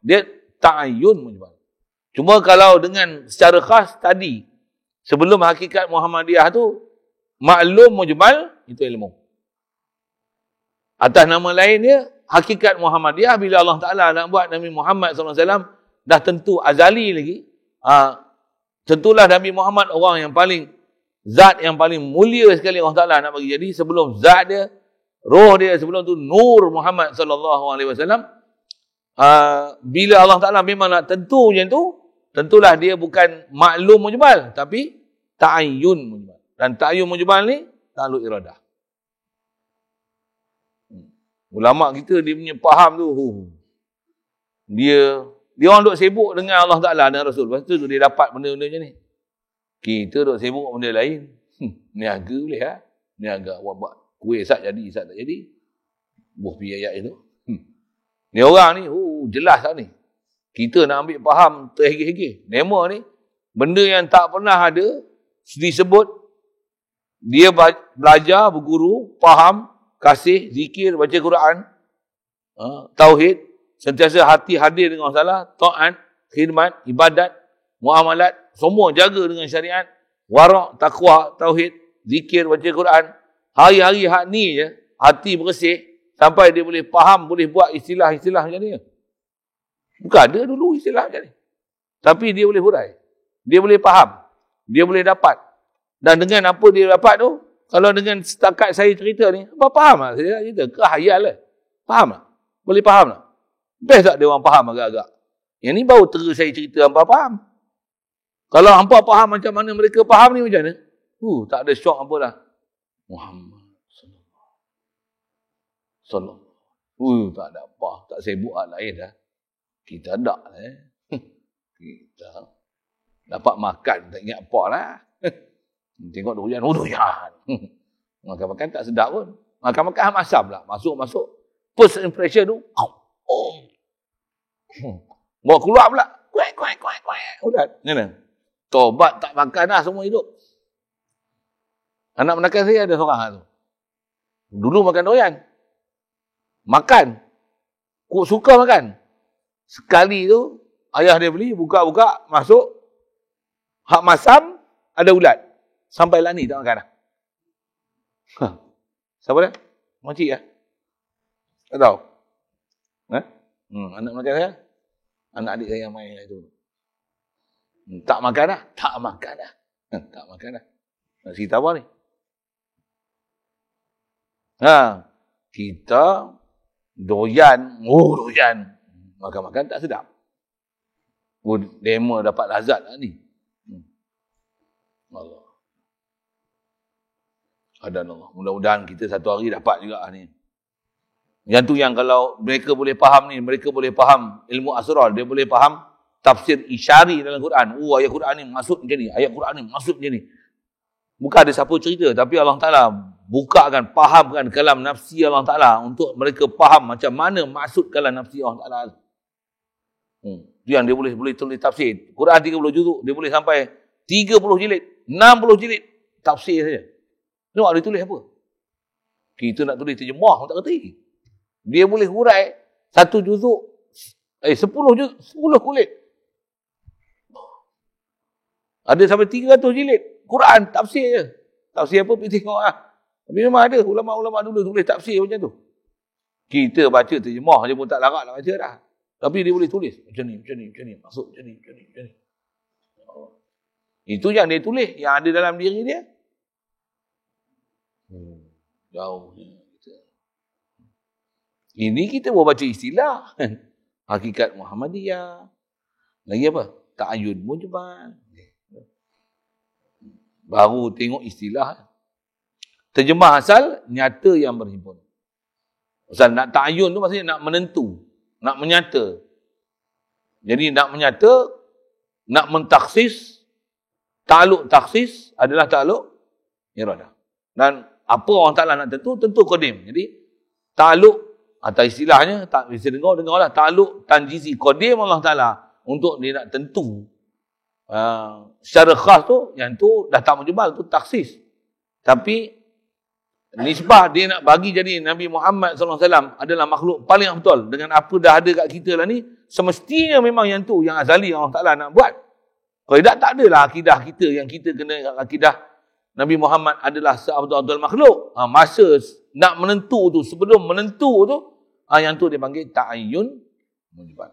dia ta'ayyun mujmal. Cuma kalau dengan secara khas tadi, sebelum hakikat Muhammadiyah tu, maklum mujmal, itu ilmu. Atas nama lain dia, hakikat Muhammadiyah, bila Allah Ta'ala nak buat Nabi Muhammad SAW, dah tentu azali lagi. Tentulah Nabi Muhammad orang yang paling, zat yang paling mulia sekali Allah Ta'ala nak bagi jadi. Sebelum zat dia, roh dia sebelum tu, Nur Muhammad SAW. Bila Allah Ta'ala memang nak tentu macam tu, tentulah dia bukan maklum mujmal, tapi ta'ayyun mujmal. Dan ta'ayyun mujmal ni, ta'aluk iradah. Ulama kita dia punya faham tu, dia orang duk sibuk dengan Allah Ta'ala dan Rasul. Lepas tu dia dapat benda-benda macam ni. Kita duk sibuk benda lain. Niaga boleh lah. Niaga buat kuih sat jadi, sat tak jadi. Buah pi ayat itu. Ni orang ni, jelas tak ni. Kita nak ambil faham terhege-hege. Nema ni, benda yang tak pernah ada, disebut, dia belajar, berguru, faham, kasih, zikir, baca Quran, tauhid, sentiasa hati hadir dengan Allah, taat, khidmat, ibadat, muamalat, semua jaga dengan syariat, warak, takwa, tauhid, zikir, baca Quran. Hari-hari hak ni je, hati bersih, sampai dia boleh faham, boleh buat istilah-istilah macam ni. Bukan ada dulu istilah macam ni. Tapi dia boleh hurai. Dia boleh faham. Dia boleh dapat. Dan dengan apa dia dapat tu, kalau dengan setakat saya cerita ni, apa faham tak saya cerita? Kehayal lah. Faham tak? Boleh faham tak? Best tak dia orang faham agak-agak? Yang ni baru terus saya cerita hampa faham. Kalau hampa faham macam mana mereka faham ni macam mana? Tak ada syok apa dah. Muhammad Sallallahu. Tak ada apa. Tak sibuk hal lain dah. Kita tak lah. Kita dapat makan, tak ingat apa lah. Tengok durian, durian. Makan-makan tak sedap pun. Makan-makan masam lah. Masuk-masuk. First impression tu. Bawa keluar pula. Kuek. Udah. Mana? Tobat tak makan lah semua hidup. Anak menakan saya ada seorang tu. Dulu makan durian. Makan. Suka makan. Sekali tu, ayah dia beli, buka-buka, masuk. Hak masam, ada ulat. Sampai lah ni tak makan dah. Siapa dia? Makcik lah. Tak tahu. Anak makan saya. Anak adik saya yang main itu. Tak makan dah. Tak makan dah. Tak makan dah. Nak cerita apa ni? Kita doyan. Doyan. Makan-makan tak sedap. Demo dapat lazat lah ni. Allah. Adanallah. Mudah-mudahan kita satu hari dapat juga ni. Yang tu yang kalau mereka boleh faham ni, mereka boleh faham ilmu asrar, dia boleh faham tafsir isyari dalam Quran. Ayat Quran ni maksud macam ni, ayat Quran ni maksud macam ni. Bukan ada siapa cerita, tapi Allah Ta'ala bukakan, fahamkan kalam nafsi Allah Ta'ala untuk mereka faham macam mana maksud kalam nafsi Allah Ta'ala. Itu yang dia boleh tulis tafsir. Quran 30 juzuk, dia boleh sampai 30 jilid, 60 jilid tafsir saja. Tengok dia tulis apa? Kita nak tulis terjemah, tak kerti. Dia boleh hurai 1 juzuk, 10 kulit. Ada sampai 300 jilid. Quran, tafsir je. Tafsir apa, pergi tengok lah. Tapi memang ada ulama-ulama dulu tulis tafsir macam tu. Kita baca terjemah je pun tak larat nak baca dah. Tapi dia boleh tulis. Macam ni. Maksud macam ni. Itu yang dia tulis, yang ada dalam diri dia. Jauh. Ini kita baru baca istilah. Hakikat Muhammadiyah. Lagi apa? Ta'ayyun mujmal. Baru tengok istilah. Terjemah asal, nyata yang berhimpun. Pasal nak ta'ayyun tu maksudnya nak menentu. Nak menyata. Jadi nak menyata, nak mentaksis, ta'aluk taksis adalah ta'aluk iradah. Dan apa orang Ta'ala nak tentu qadim. Jadi ta'aluk atau istilahnya, tak bisa dengarlah ta'aluk tanjizi qadim Allah Ta'ala untuk dia nak tentu. Secara khas tu, yang tu dah tak mujmal, tu taksis. Tapi nisbah dia nak bagi jadi Nabi Muhammad SAW adalah makhluk paling betul. Dengan apa dah ada kat kita lah ni, semestinya memang yang tu, yang azali Allah Ta'ala nak buat. Kalau tak adalah akidah kita yang kita kena akidah Nabi Muhammad adalah seabdul-abdul makhluk. Masa nak menentu tu, sebelum menentu tu, yang tu dia panggil ta'ayyun mujmal.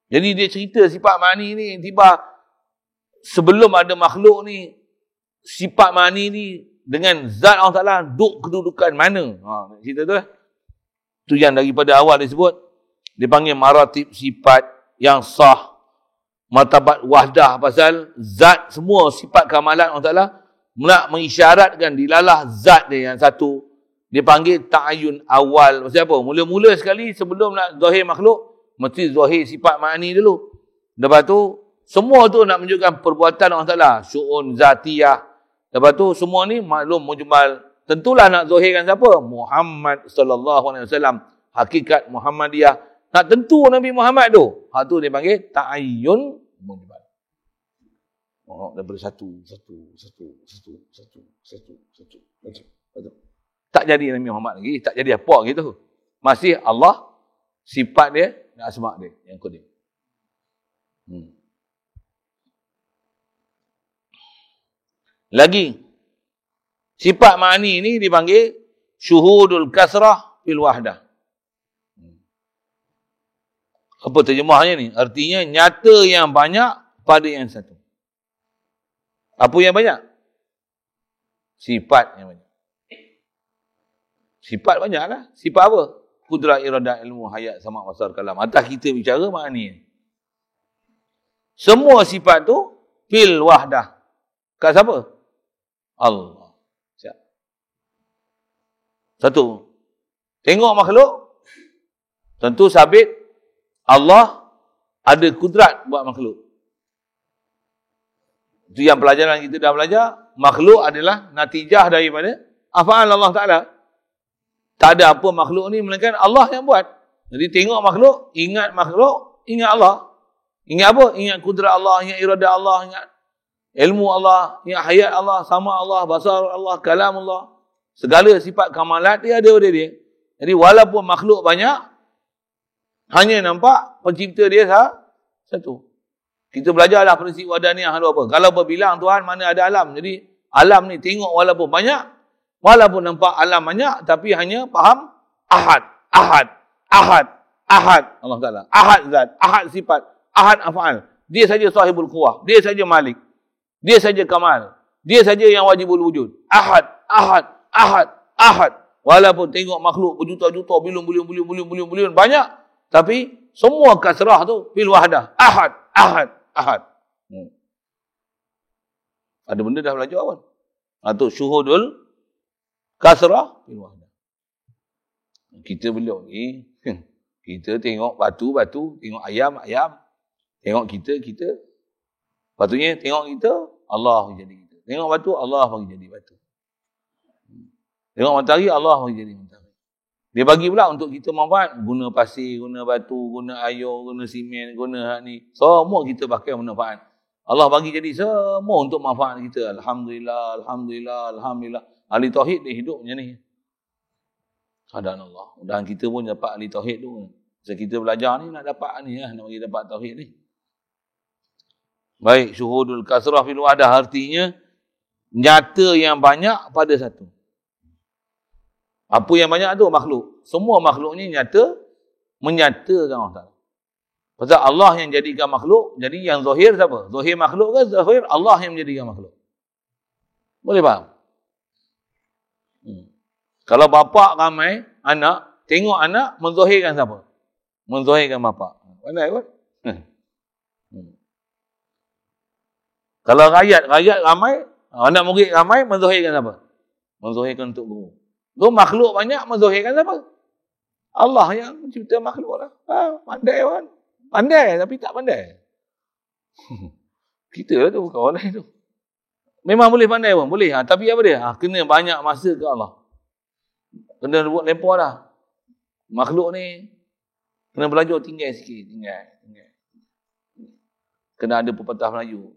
Jadi dia cerita sifat mani ni, tiba sebelum ada makhluk ni, sifat mani ni dengan zat Allah Ta'ala duk kedudukan mana? Cerita tu lah. Tu yang daripada awal disebut, dia panggil maratib sifat yang sah. Martabat wahdah pasal zat semua sifat kamalan Allah Ta'ala nak mengisyaratkan dilalah zat dia yang satu. Dia panggil ta'ayun awal. Maksud apa? Mula-mula sekali sebelum nak zahir makhluk, mesti zahir sifat ma'ani dulu. Lepas tu, semua tu nak menunjukkan perbuatan Allah Ta'ala. Syu'un zatiyah. Lepas tu, semua ni maklum mujmal. Tentulah nak zahirkan siapa? Muhammad SAW. Hakikat Muhammadiyah. Nak tentu Nabi Muhammad tu. Tu dia panggil ta'ayyun mujmal. Daripada satu. Tak jadi Nabi Muhammad lagi. Tak jadi apa gitu. Masih Allah, sifat dia, dan asma' dia. Yang kodim. Lagi. Sifat ma'ani ni dipanggil syuhudul kasrah fil wahdah. Apa terjemahnya ni? Artinya nyata yang banyak pada yang satu. Apa yang banyak? Sifat yang banyak. Sifat banyaklah. Sifat apa? Kudrat, iradah, ilmu, hayat, sama, basar, kalam. Atas kita bicara maknanya. Semua sifat tu fil wahdah. Kat siapa? Allah. Siap. Satu. Tengok makhluk. Tentu sabit Allah ada kudrat buat makhluk. Itu yang pelajaran kita dah belajar. Makhluk adalah natijah daripada af'al Allah Ta'ala. Tak ada apa makhluk ni melainkan Allah yang buat. Jadi tengok makhluk, ingat Allah. Ingat apa? Ingat kudrat Allah, ingat iradah Allah, ingat ilmu Allah, ingat hayat Allah, sama Allah, basar Allah, kalam Allah. Segala sifat kamalat dia ada pada dia. Jadi walaupun makhluk banyak, hanya nampak pencipta dia satu. Kita belajarlah prinsip wadaniyah tu apa. Kalau berbilang Tuhan mana ada alam. Jadi alam ni tengok walaupun banyak, walaupun nampak alam banyak, tapi hanya faham ahad. Allah Ta'ala. Ahad zat, ahad sifat, ahad af'al. Dia saja sahibul quwah. Dia saja malik. Dia saja kamal. Dia saja yang wajibul wujud. Ahad. Walaupun tengok makhluk berjuta-juta, bilion banyak, tapi semua kasrah tu fil wahdah. Ahad. Ada benda dah belajar awal. Tu syuhudul kasrah fil wahdah. Kita belum ni. Kita tengok batu, tengok ayam. Tengok kita. Patutnya tengok kita, Allah jadi kita. Tengok batu, Allah bagi jadi batu. Tengok matahari, Allah bagi jadi matahari. Dia bagi pula untuk kita manfaat. Guna pasir, guna batu, guna air, guna simen, guna hak ni. Semua kita pakai manfaat. Allah bagi jadi semua untuk manfaat kita. Alhamdulillah. Ahli tauhid dia hidup macam ni. Hadaan Allah. Dan kita pun dapat ahli tauhid tu. So, kita belajar ni nak dapat ni lah. Nak bagi dapat tauhid ni. Baik. Syuhudul kasrah fil wahdah. Artinya, nyata yang banyak pada satu. Apa yang banyak tu? Makhluk. Semua makhluk ni menyatakan Allah Ta'ala. Pasal Allah yang jadikan makhluk, jadi yang zahir siapa? Zahir makhluk ke zahir Allah yang menjadikan makhluk? Boleh faham? Kalau bapa ramai, anak, tengok anak, menzahirkan siapa? Menzahirkan bapa. Pandai kot? Kalau rakyat ramai, anak murid ramai, menzahirkan siapa? Menzahirkan untuk guru. Tu makhluk banyak, menzahirkan siapa? Allah yang mencipta makhluk lah. Pandai kan? Pandai tapi tak pandai. Kita lah tu, bukan orang lain tu. Memang boleh pandai pun, boleh. Tapi apa dia? Kena banyak masa ke Allah. Kena buat lempar dah. Makhluk ni kena belajar tinggal sikit. Tinggal. Kena ada pepatah Melayu.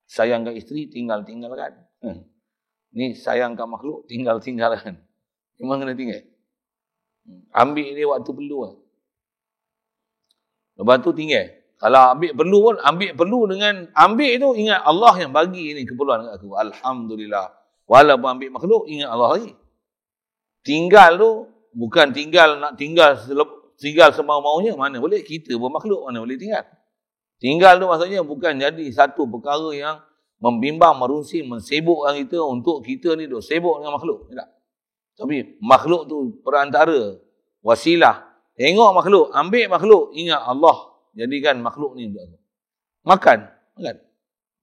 Sayangkan isteri, tinggalkan. Ni sayangkan makhluk, tinggalkan. Memang kena tinggal. Ambil dia waktu perlu lah. Lepas tu tinggal. Kalau ambil perlu pun, ambil perlu dengan ambil tu ingat Allah yang bagi ni keperluan kat aku. Alhamdulillah. Walaupun ambil makhluk, ingat Allah lagi. Tinggal tu, bukan nak tinggal semau-maunya. Mana boleh? Kita pun makhluk, mana boleh tinggal. Tinggal tu maksudnya bukan jadi satu perkara yang membimbang, merusing, mensibukkan kita untuk kita ni duk sibuk dengan makhluk. Tak? Tapi makhluk tu perantara, wasilah. Tengok makhluk, ambil makhluk, ingat Allah. Jadikan makhluk ni untuk aku.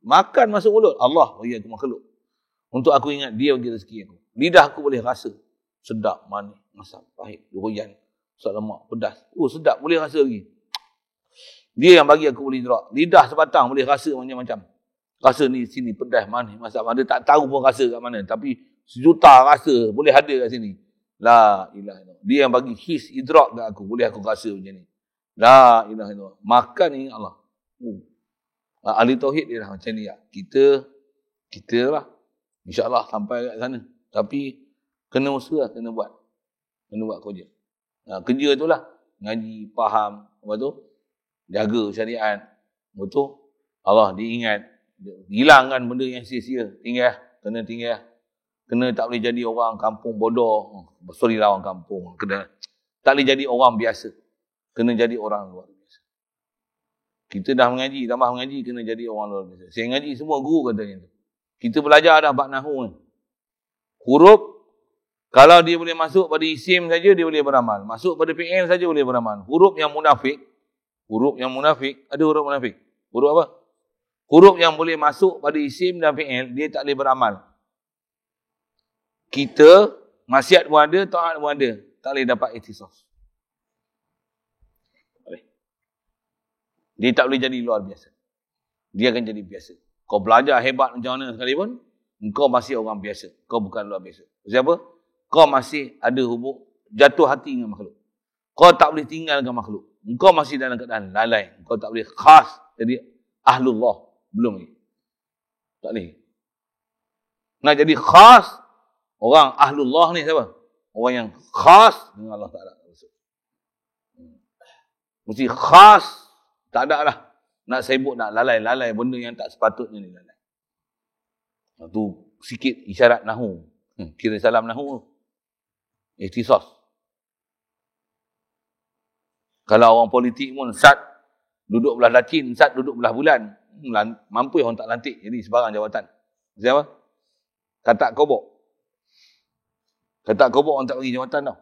Makan masuk mulut. Allah bagi aku makhluk. Untuk aku ingat dia bagi rezeki aku. Lidah aku boleh rasa. Sedap, manis, masam, pahit, durian, sat lemak, pedas. Sedap, boleh rasa lagi. Dia yang bagi aku boleh idrak. Lidah sebatang boleh rasa macam-macam. Rasa ni sini pedas, manis, masam. Dia tak tahu pun rasa kat mana. Tapi sejuta rasa boleh ada kat sini. La ilaha illallah. Dia yang bagi his idrak kat aku. Boleh aku rasa macam ni. La ilaha illallah. Makan ingat Allah. Ahli tauhid dia dah macam ni. Kita lah. InsyaAllah sampai kat sana. Tapi kena usaha, kena buat. Kena buat kerja. Kerja tu lah. Ngaji, faham. Lepas tu, jaga syariat. Betul. Allah diingat. Hilangkan benda yang sia-sia. Kena tinggal. Kena tak boleh jadi orang kampung bodoh. Sorry lah orang kampung. Tak boleh jadi orang biasa. Kena jadi orang luar biasa. Kita dah mengaji, tambah mengaji, kena jadi orang luar biasa. Saya ngaji semua guru katanya tu. Kita belajar dah bab nahwu ni. Huruf, kalau dia boleh masuk pada isim saja, dia boleh beramal. Masuk pada fi'il saja boleh beramal. Huruf yang munafik, ada huruf munafik. Huruf apa? Huruf yang boleh masuk pada isim dan fi'il, dia tak boleh beramal. Kita, maksiat pun ada, taat pun ada. Tak boleh dapat ikhtisas. Dia tak boleh jadi luar biasa. Dia akan jadi biasa. Kau belajar hebat macam mana sekalipun, engkau masih orang biasa. Kau bukan luar biasa. Siapa? Kau masih ada hubung, jatuh hati dengan makhluk. Kau tak boleh tinggalkan makhluk. Engkau masih dalam keadaan lalai. Engkau tak boleh khas jadi ahlullah. Belum ni. Tak boleh. Nak jadi khas, orang ahlullah ni siapa? Orang yang khas dengan Allah Ta'ala. Mesti khas. Tak ada lah. Nak sibuk, nak lalai benda yang tak sepatutnya ni lalai. Itu sikit isyarat nahu. Kira salam nahu. Ikhtisas. Kalau orang politik pun, Sat duduk belah Lacin, Sat duduk belah bulan. Mampu orang tak lantik. Jadi sebarang jawatan. Siapa? Katak kobok. Katak kobok orang tak bagi jawatan tau.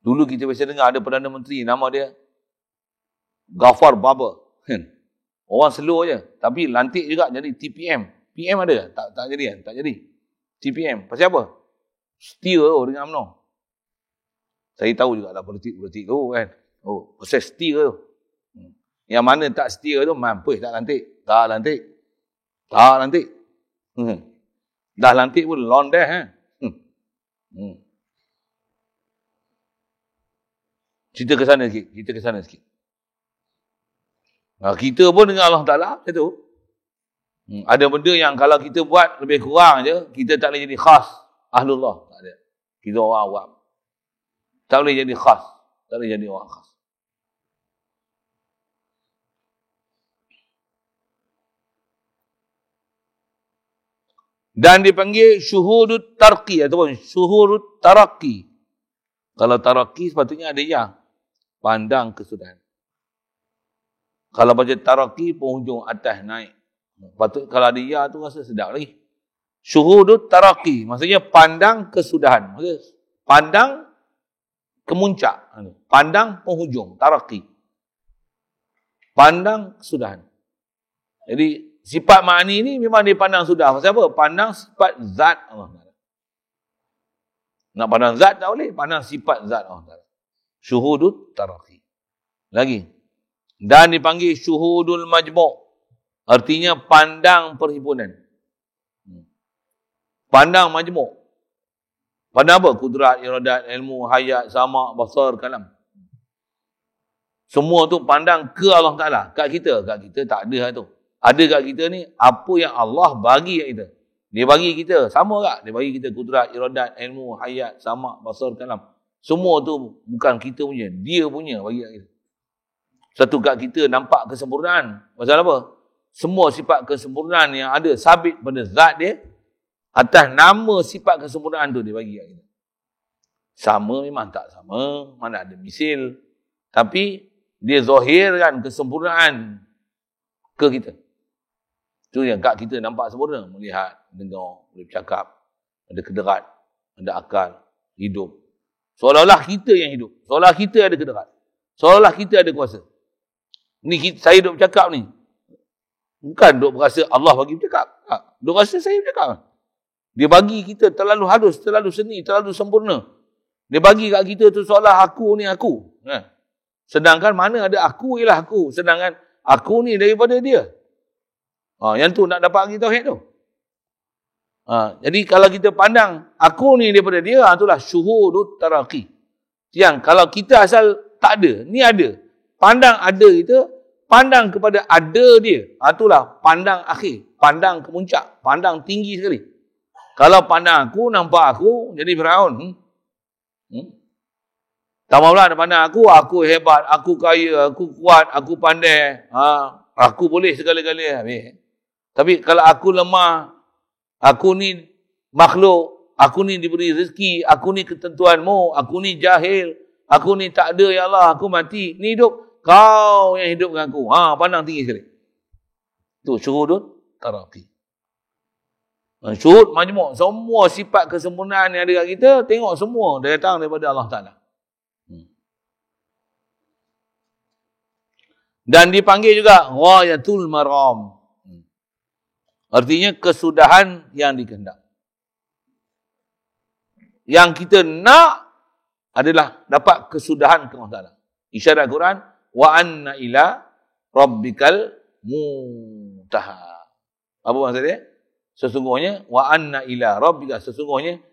Dulu kita biasa dengar ada Perdana Menteri, nama dia Ghaffar Baba. Orang slow je. Tapi lantik juga jadi TPM. PM ada? Tak jadi kan? Tak jadi. TPM. Pasal apa? Setia dengan UMNO. Saya tahu juga lah politik tu kan. Pasal setia tu. Yang mana tak setia tu, mampus tak lantik. Tak lantik. Dah lantik pun londah. Cerita ke sana sikit. Kita pun dengan Allah Ta'ala macam tu. Ada benda yang kalau kita buat lebih kurang je, kita tak boleh jadi khas ahlullah. Tak ada. Kita orang awam. Tak boleh jadi khas. Tak boleh jadi orang khas. Dan dipanggil syuhudut tarqi ataupun syuhudut taraqi. Kalau taraqi sepatutnya ada yang pandang kesudahan. Kalau baca taraqi, penghujung atas naik. Patut kalau ada ya tu rasa sedap lagi. Syuhudut taraqi, maksudnya pandang kesudahan. Maksudnya pandang kemuncak. Pandang penghujung, taraqi. Pandang kesudahan. Jadi sifat ma'ani ni memang dia pandang sudah. Maksud apa? Pandang sifat zat Allah. Nak pandang zat tak boleh, pandang sifat zat Allah. Syuhudut taraqi. Lagi. Dan dipanggil syuhudul majmu'. Artinya pandang perhimpunan. Pandang majmu'. Pandang apa? Kudrat, iradat, ilmu, hayat, sama, basar, kalam. Semua tu pandang ke Allah Ta'ala. Kat kita tak ada tu. ada kat kita ni, apa yang Allah bagi kat kita. Dia bagi kita, sama tak? Dia bagi kita kudrat, iradat, ilmu, hayat, sama, basar, kalam. Semua tu bukan kita punya, dia punya bagi kat kita. Satu kat kita nampak kesempurnaan. Pasal apa? Semua sifat kesempurnaan yang ada sabit pada zat dia, atas nama sifat kesempurnaan tu dia bagi kat kita. Sama memang tak sama, mana ada misil. Tapi dia zahirkan kesempurnaan ke kita. Itu yang kat kita nampak sempurna. Melihat, dengar, boleh bercakap, ada kederat, ada akal, hidup. Seolah-olah kita yang hidup. Seolah kita ada kederat. Seolah kita ada kuasa. Ni saya duk bercakap ni. Bukan duk berasa Allah bagi bercakap. Duk rasa saya bercakap. Dia bagi kita terlalu halus, terlalu seni, terlalu sempurna. Dia bagi kat kita tu seolah aku ni aku. Sedangkan mana ada aku ialah aku. Sedangkan aku ni daripada dia. Yang tu nak dapat kita tauhid tu. Jadi kalau kita pandang aku ni daripada dia, itulah syuhudut taraqi. Yang kalau kita asal tak ada, ni ada. Pandang ada kita, pandang kepada ada dia. Itulah pandang akhir. Pandang kemuncak. Pandang tinggi sekali. Kalau pandang aku, nampak aku, jadi Firaun. Tak mahulah nak pandang aku hebat, aku kaya, aku kuat, aku pandai. Aku boleh segala-galanya. Tapi kalau aku lemah, aku ni makhluk, aku ni diberi rezeki, aku ni ketentuanmu, aku ni jahil, aku ni tak ada ya Allah, aku mati. Ni hidup, kau yang hidup dengan aku. Pandang tinggi sekali. Itu syuhudun taraqi. Syuhud majmuk. Semua sifat kesempurnaan yang ada kat kita, tengok semua datang daripada Allah Ta'ala. Dan dipanggil juga ghayatul maram. Artinya kesudahan yang dikehendak. Yang kita nak adalah dapat kesudahan ke Allah Ta'ala. Isyarat Quran, wa anna ila rabbikal muntaha. Apa maksud dia? Sesungguhnya, wa anna ila rabbika, sesungguhnya,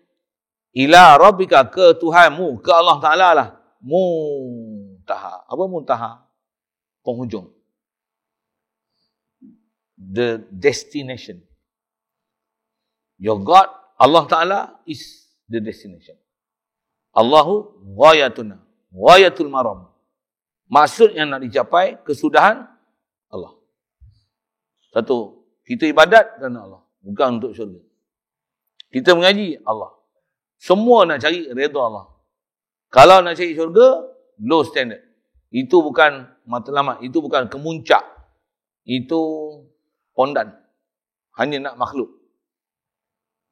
ila rabbika, ke Tuhanmu, ke Allah Ta'ala lah. Muntaha. Apa muntaha? Penghujung. The destination. Your God, Allah Ta'ala is the destination. Allahu ghayatuna. Ghayatul maram. Maksud yang nak dicapai, kesudahan Allah. Satu, kita ibadat kerana Allah. Bukan untuk syurga. Kita mengaji Allah. Semua nak cari redha Allah. Kalau nak cari syurga, low standard. Itu bukan matlamat. Itu bukan kemuncak. Itu pondan. Hanya nak makhluk.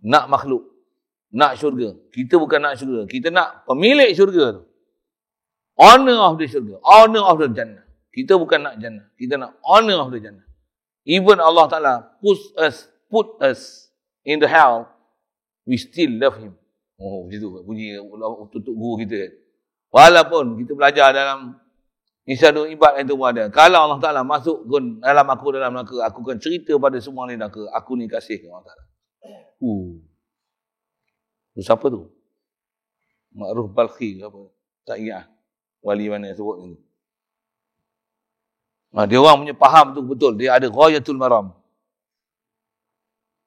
Nak makhluk. Nak syurga. Kita bukan nak syurga. Kita nak pemilik syurga tu. Honor of the syurga. Honor of the jannah. Kita bukan nak jannah. Kita nak honor of the jannah. Even Allah Ta'ala put us in the hell, we still love him. Macam tu. Puji tutup guru kita. Walaupun kita belajar dalam Isyadul ibad itu pun ada. Kalau Allah Ta'ala masuk dalam aku dalam neraka, aku akan cerita pada semua ni neraka. Aku ni kasih ke Allah Ta'ala. Tu siapa tu? Ma'ruf Balkhi ke apa? Tak ingat. Wali mana yang sebut itu. Dia orang punya faham tu betul. Dia ada ghayatul maram.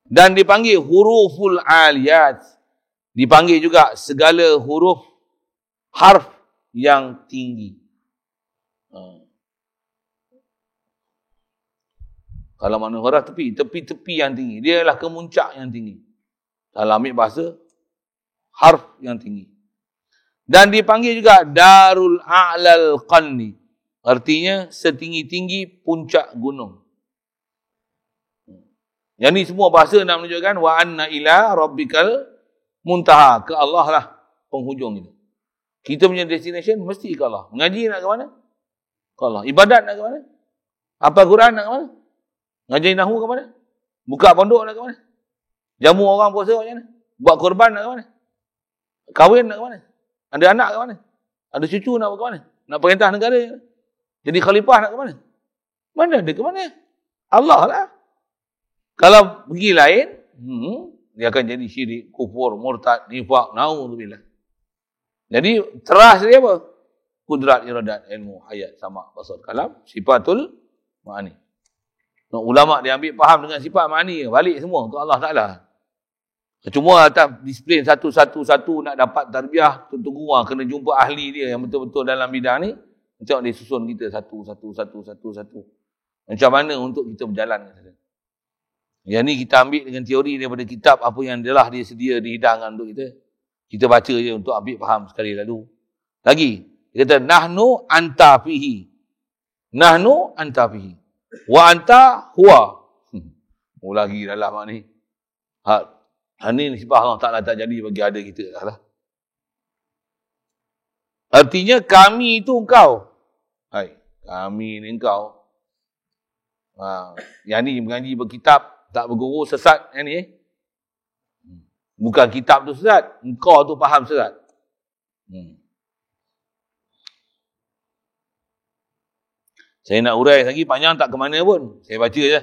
Dan dipanggil huruful aliyat. Dipanggil juga segala huruf harf yang tinggi. Kalau makna huruf tepi-tepi yang tinggi. Dia adalah kemuncak yang tinggi. Dalam ambil bahasa, harf yang tinggi. Dan dipanggil juga Darul A'lal Qanni. Artinya setinggi-tinggi puncak gunung. Yang ni semua bahasa nak menunjukkan wa anna ila rabbikal muntaha. Ke Allah lah penghujung itu. Kita punya destination mesti ke Allah. Mengaji nak ke mana? Ke Allah. Ibadat nak ke mana? Hafal Quran nak ke mana? Ngaji Nahu ke mana? Buka pondok nak ke mana? Jamu orang puasa macam mana? Buat korban nak ke mana? Kahwin nak ke mana? Ada anak ke mana? Ada cucu nak ke mana? Nak perintah negara? Jadi khalifah nak ke mana? Mana ada ke mana? Allah lah. Kalau pergi lain, dia akan jadi syirik, kufur, murtad, nifaq, na'udzubillah. Jadi teras dia apa? Kudrat, iradat, ilmu, hayat, sama, basar, kalam, sifatul ma'ani. Ulama dia ambil faham dengan sifat ma'ani, balik semua untuk Allah Ta'ala. Cuma atas disiplin satu-satu nak dapat tarbiyah, tunggu kena jumpa ahli dia yang betul-betul dalam bidang ni. Tengok dia susun kita satu. Macam mana untuk kita berjalan. Yang ni kita ambil dengan teori daripada kitab apa yang telah dia sedia dihidangkan untuk kita. Kita baca je untuk ambil faham sekali lalu. Lagi, dia kata, nahnu anta fihi. Nahnu anta fihi. Wa anta huwa. Lagi dalam ni. Ini nisbah Allah Ta'ala tak jadi bagi ada kita dah lah. Artinya kami itu engkau. Hai, kami ni engkau. Yang ni mengaji berkitab, tak berguru sesat yang ni. Bukan kitab tu sesat, engkau tu faham sesat. Saya nak urai lagi panjang tak ke mana pun. Saya baca je.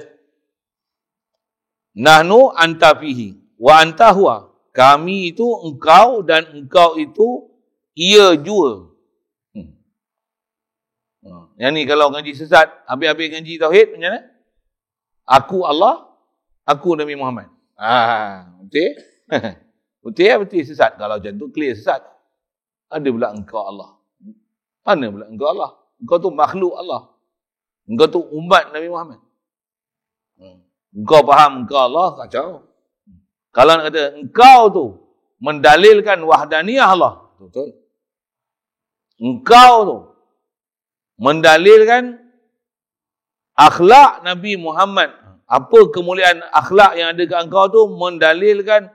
Nahnu anta fihi wa anta huwa. Kami itu engkau dan engkau itu ia jua. Yang ni kalau ngaji sesat, habis-habis ngaji tauhid macam mana? Aku Allah, aku Nabi Muhammad. Betul? Betul sesat. Kalau macam tu clear sesat. Ada pula engkau Allah. Mana pula engkau Allah? Engkau tu makhluk Allah. Engkau tu umat Nabi Muhammad. Engkau faham engkau Allah, kacau. Kalau nak kata engkau tu mendalilkan wahdaniyah Allah. Betul. Engkau tu mendalilkan akhlak Nabi Muhammad. Apa kemuliaan akhlak yang ada kat engkau tu mendalilkan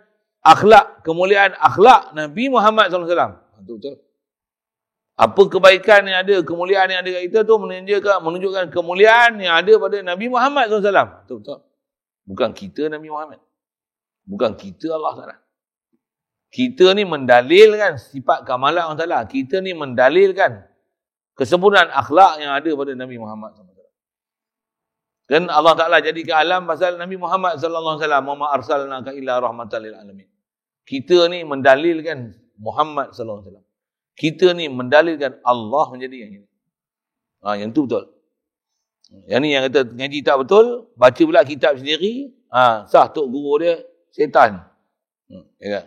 kemuliaan akhlak Nabi Muhammad SAW. Betul. Apa kebaikan yang ada, kemuliaan yang ada kat kita tu menunjukkan kemuliaan yang ada pada Nabi Muhammad SAW. Betul. Bukan kita Nabi Muhammad. Bukan kita Allah Ta'ala. Kita ni mendalilkan sifat kamalan Allah Ta'ala. Kita ni mendalilkan kesempurnaan akhlak yang ada pada Nabi Muhammad SAW. Dan Allah Ta'ala jadikan alam pasal Nabi Muhammad SAW. Wa ma arsalnaka illa rahmatan lil alamin. Kita ni mendalilkan Muhammad SAW. Kita ni mendalilkan Allah menjadi yang ini. Yang tu betul. Yang ni yang kata ngaji tak betul, baca pula kitab sendiri, sah tok guru dia, setan. Ya.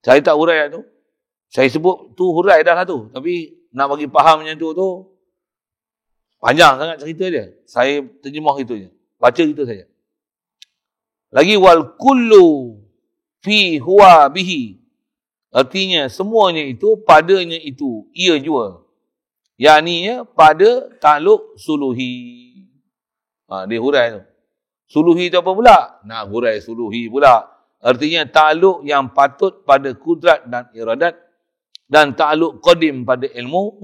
Saya tak hurai tu. Saya sebut tu hurai dah lah tu. Tapi nak bagi faham macam tu panjang sangat cerita dia. Saya terjemah itu je. Baca itu saja. Lagi wal kullu fi huwa bihi. Artinya semuanya itu padanya itu ia jua. Yakni pada takluk suluhi. Dia hurai tu. Suluhi tu apa pula? Nak hurai suluhi pula. Artinya takluk yang patut pada kudrat dan iradat dan takluk qadim pada ilmu.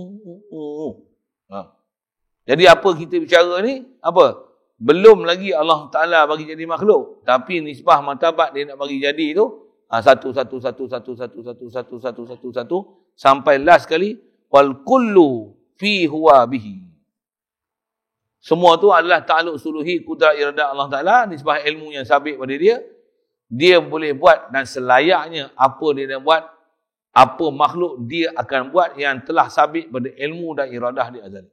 Jadi apa kita bicara ni? Apa? Belum lagi Allah Ta'ala bagi jadi makhluk. Tapi nisbah martabat dia nak bagi jadi tu satu sampai last kali wal kullu fi huwa bihi. Semua tu adalah takluk suluhi kudrat iradat Allah Ta'ala, nisbah ilmu yang sabit pada dia. Dia boleh buat dan selayaknya apa dia nak buat, apa makhluk dia akan buat yang telah sabit pada ilmu dan iradah dia azali.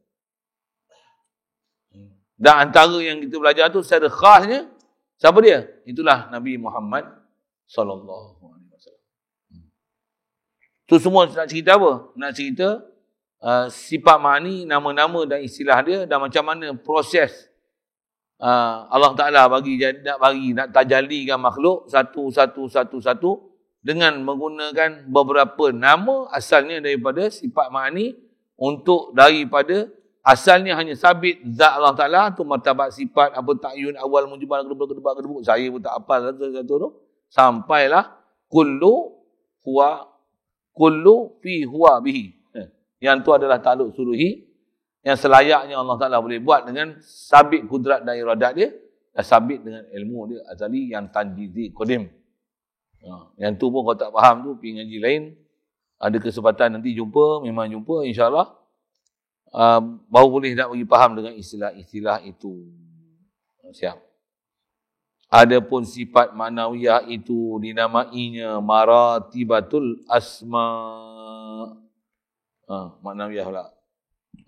Dan antara yang kita belajar tu secara khasnya, siapa dia? Itulah Nabi Muhammad sallallahu alaihi wasallam. Tu semua nak cerita apa? Nak cerita sifat ma'ani, nama-nama dan istilah dia dan macam mana proses Allah Ta'ala nak tajalikan makhluk satu dengan menggunakan beberapa nama asalnya daripada sifat ma'ani untuk daripada asalnya hanya sabit zat Allah Ta'ala tu martabat sifat apa ta'yun awal mujibal kedebak saya pun tak hafal satu tu sampailah kullu fi huwa bihi. Yang tu adalah takluk suluhi yang selayaknya Allah Ta'ala boleh buat dengan sabit kudrat dan iradat dia dan sabit dengan ilmu dia azali yang tanjizi qadim. Yang tu pun kalau tak faham tu pergi ngaji lain, ada kesempatan nanti jumpa, memang jumpa insyaAllah. Baru boleh nak bagi faham dengan istilah-istilah itu. Siap. Adapun sifat ma'nawiyah itu dinamainya maratibatul asma. Ma'nawiyah pula.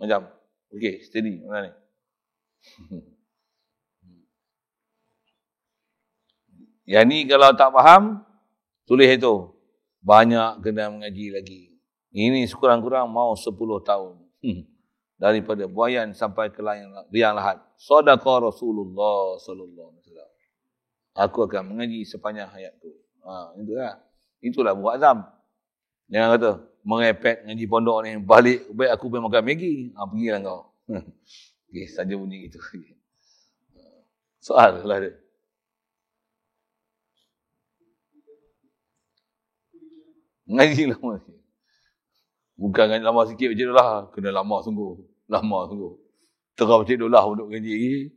Macam. Okey, steady. Mana ni? Yang ni kalau tak faham, tulis itu. Banyak kena mengaji lagi. Ini sekurang-kurang mau 10 tahun. Daripada buayan sampai ke liang lahat. Sadaqah Rasulullah sallallahu alaihi wasallam. Aku akan mengaji sepanjang hayatku. Itulah. Itulah buat azam. Jangan kata, merepek ngaji pondok ni, balik, baik aku pergi makan Maggi. Pergilah kau. Okay, saja bunyi gitu. Soal lah dia. Ngaji lama sikit. Bukan ngaji lama sikit macam tu lah. Kena lama sungguh. Lama sungguh. Terang macam tu lah untuk ngaji.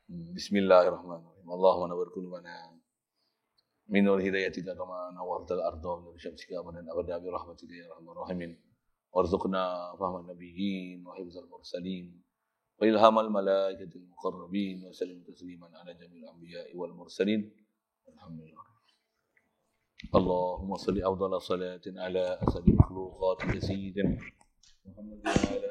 Bismillahirrahmanirrahim. Allahumma nawwir qulubana min nur hidayatika kama nawwartal arda min syamsika wa abada bi rahmatika ya arhamar rahimin. Warzuqna fahman nabiyyin wa hifzal mursalin wa ilhamal malaikatil muqarrabin wa sallim tasliman ala jamil anbiya'i wal mursalin. Alhamdulillah. اللهم صل أفضل صلاة على أسد مخلوقاتك سيدنا محمد وعلى